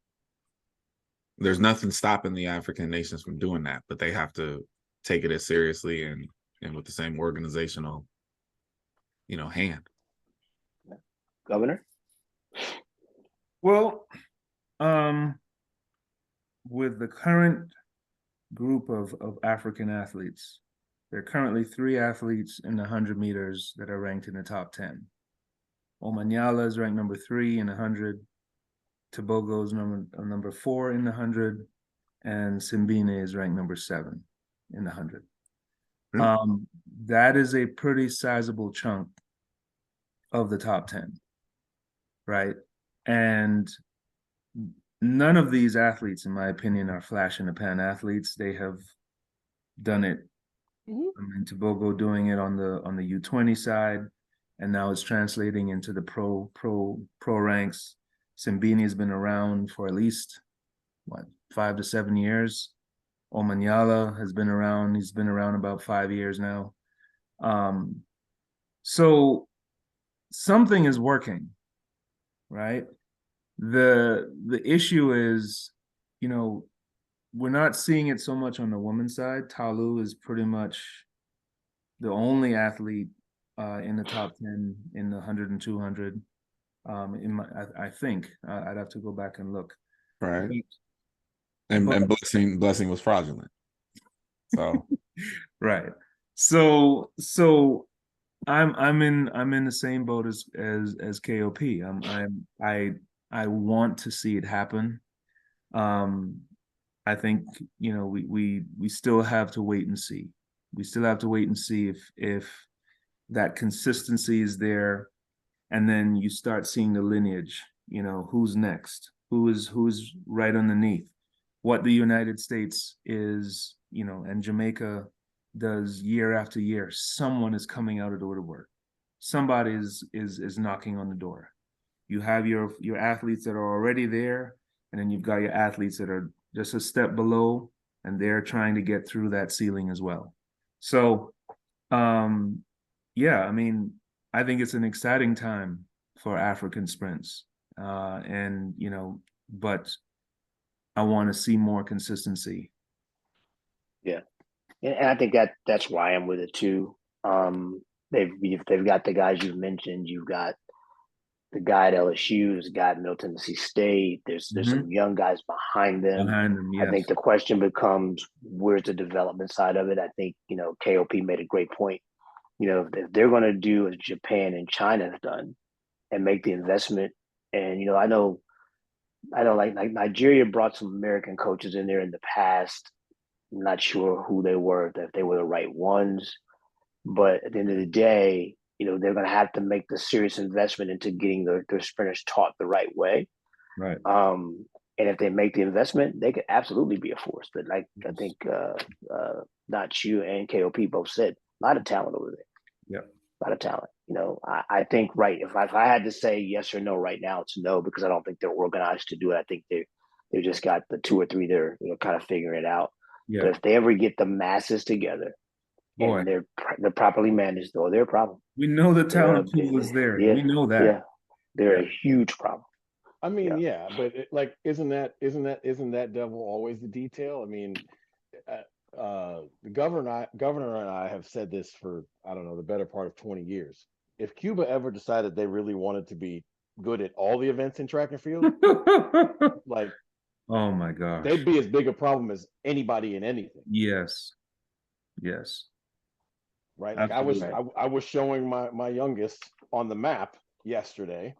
There's nothing stopping the African nations from doing that, but they have to take it as seriously and with the same organizational, hand. Governor? Well, with the current group of African athletes, there are currently 3 athletes in the 100 meters that are ranked in the top 10. Omanyala is ranked number 3 in the 100. Tebogo is number 4 in the 100, and Simbine is ranked number 7 in the 100. That is a pretty sizable chunk of the top 10, right? And none of these athletes, in my opinion, are flash in the pan athletes. They have done it. I mean, Tebogo doing it on the U20 side, and now it's translating into the pro ranks. Simbine has been around for at least 5 to 7 years. Omanyala has been around. He's been around about 5 years now. So something is working, right? The issue is, we're not seeing it so much on the women's side. Ta Lou is pretty much the only athlete in the top 10 in the 100 and 200. I think I'd have to go back and look. Right. And blessing was fraudulent. So right. So I'm in the same boat as KOP. I want to see it happen. I think we still have to wait and see. We still have to wait and see if that consistency is there, and then you start seeing the lineage. Who's next? Who's right underneath? What the United States is, and Jamaica does year after year. Someone is coming out of the woodwork. Somebody is knocking on the door. You have your athletes that are already there, and then you've got your athletes that are just a step below, and they're trying to get through that ceiling as well. So, yeah, I mean, I think it's an exciting time for African sprints, but I want to see more consistency. Yeah, and I think that's why I'm with it too. They've got the guys you've mentioned. You've got the guy at LSU, there's a guy at Middle Tennessee State. There's some young guys behind them. Behind them, yes. I think the question becomes, where's the development side of it? I think, KOP made a great point. If they're going to do as Japan and China have done and make the investment, and I know like Nigeria brought some American coaches in there in the past. I'm not sure who they were, if they were the right ones, but at the end of the day, they're going to have to make the serious investment into getting their sprinters taught the right way. Right. And if they make the investment, they could absolutely be a force. But like I think not you and KOP both said, a lot of talent over there. Yeah. A lot of talent. I think if I had to say yes or no right now, it's no, because I don't think they're organized to do it. I think they just got the two or three they're kind of figuring it out. Yeah. But if they ever get the masses together, boy, and they're properly managed, though, they're a problem. We know the talent pool is there. Yeah, we know that. Yeah, they're a huge problem. I mean, yeah, but isn't that devil always the detail? I mean, the governor and I have said this for, I don't know, the better part of 20 years. If Cuba ever decided they really wanted to be good at all the events in track and field, like, oh my gosh, they'd be as big a problem as anybody in anything. Yes. Right. Like I was showing my youngest on the map yesterday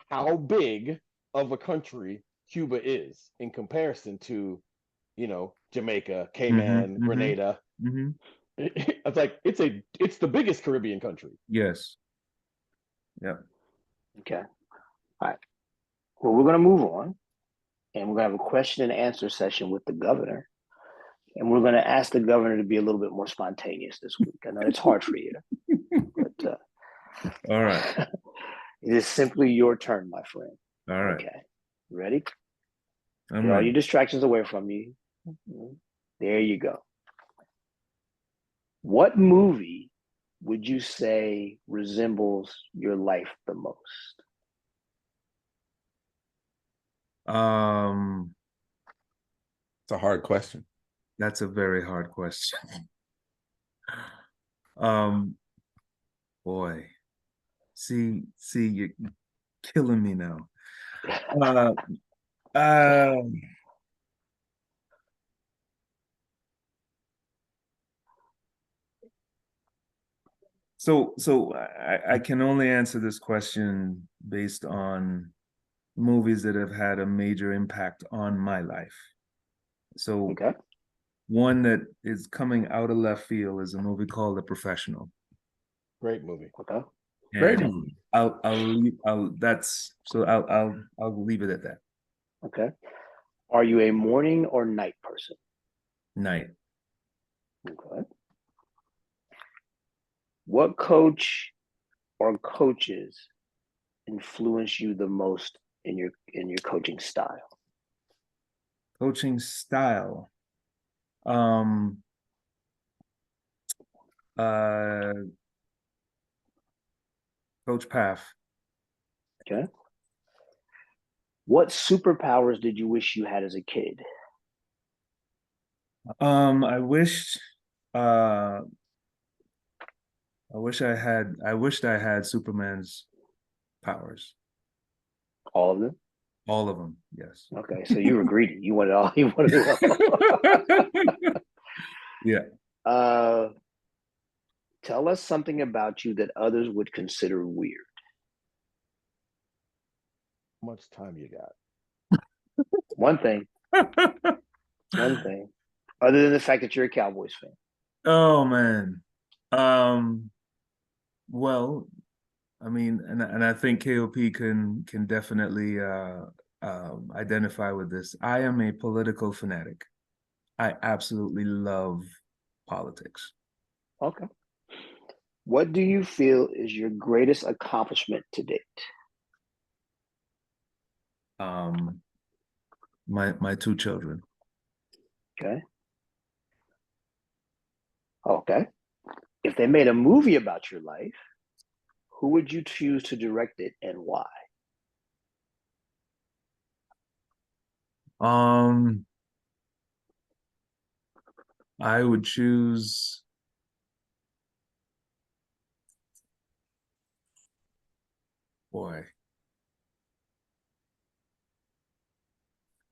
how big of a country Cuba is in comparison to, Jamaica, Cayman, Grenada. It's like it's the biggest Caribbean country. Yes. Yeah. Okay. All right. Well, we're gonna move on, and we're gonna have a question and answer session with the governor. And we're going to ask the governor to be a little bit more spontaneous this week. I know it's hard for you, but all right. It is simply your turn, my friend. All right. Okay. Ready? Get all your distractions away from you. There you go. What movie would you say resembles your life the most? It's a hard question. That's a very hard question. Boy, see, you're killing me now. So I can only answer this question based on movies that have had a major impact on my life. So okay. One that is coming out of left field is a movie called The Professional. Great movie. Okay. Great movie. I'll leave it at that. Okay. Are you a morning or night person? Night. Okay. What coach or coaches influence you the most in your coaching style? Coaching style. Coach Paff. Okay. What superpowers did you wish you had as a kid? I wished I had Superman's powers. All of them? All of them, yes. Okay, so you were greedy. You wanted all. You wanted it all. Yeah. Tell us something about you that others would consider weird. How much time you got? One thing. One thing. Other than the fact that you're a Cowboys fan. Oh man. Well, I mean, and I think KOP can definitely identify with this. I am a political fanatic. I absolutely love politics. Okay. What do you feel is your greatest accomplishment to date? My two children. Okay. Okay. If they made a movie about your life, who would you choose to direct it and why? I would choose boy.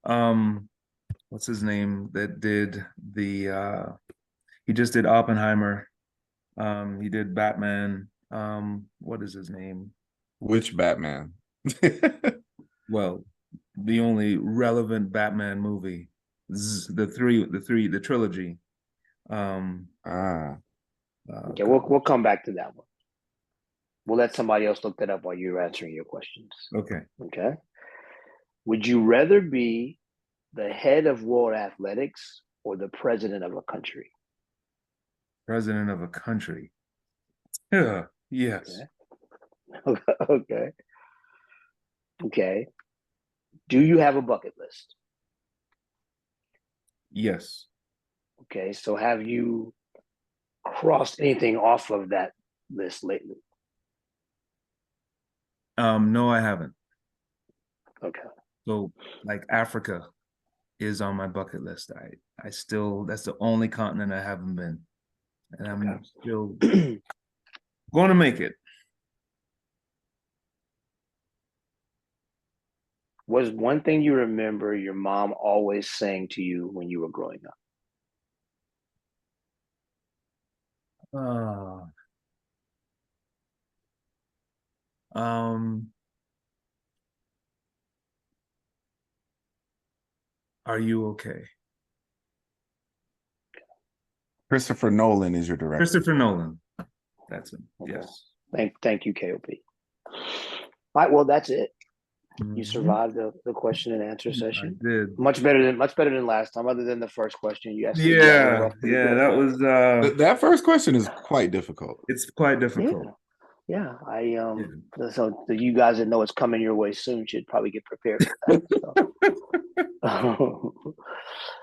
What's his name that did he just did Oppenheimer. He did Batman. What is his name? Which Batman? Well, the only relevant Batman movie, the trilogy. Ah, Okay, we'll come back to that one. We'll let somebody else look that up while you're answering your questions. okay. Okay. Would you rather be the head of world athletics or the president of a country? President of a country. Yeah, yes. Okay. Okay. Okay. Do you have a bucket list? Yes. Okay. So have you crossed anything off of that list lately? No, I haven't. Okay. So like Africa is on my bucket list. I still, that's the only continent I haven't been. And I'm Okay. still going to make it. Was one thing you remember your mom always saying to you when you were growing up? Uh, um, are you okay? Christopher Nolan is your director. Christopher Nolan. That's him. Okay. Yes. Thank you, KOP. All right, well, that's it. You Mhm. survived the question and answer I session. did. Much better than last time, other than the first question. You actually got it Yeah, off pretty yeah, good. that was That first question is quite difficult. it's quite Yeah. difficult. Yeah. Yeah. So you guys that know it's coming your way soon should probably get prepared for that. So.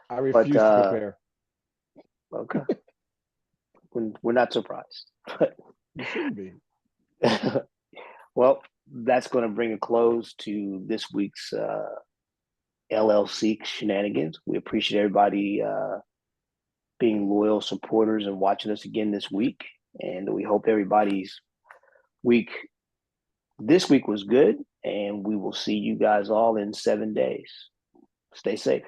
I refuse to prepare. Okay. We're not surprised. You shouldn't be. Well, that's going to bring a close to this week's LLC shenanigans. We appreciate everybody being loyal supporters and watching us again this week. And we hope everybody's this week was good. And we will see you guys all in 7 days. Stay safe.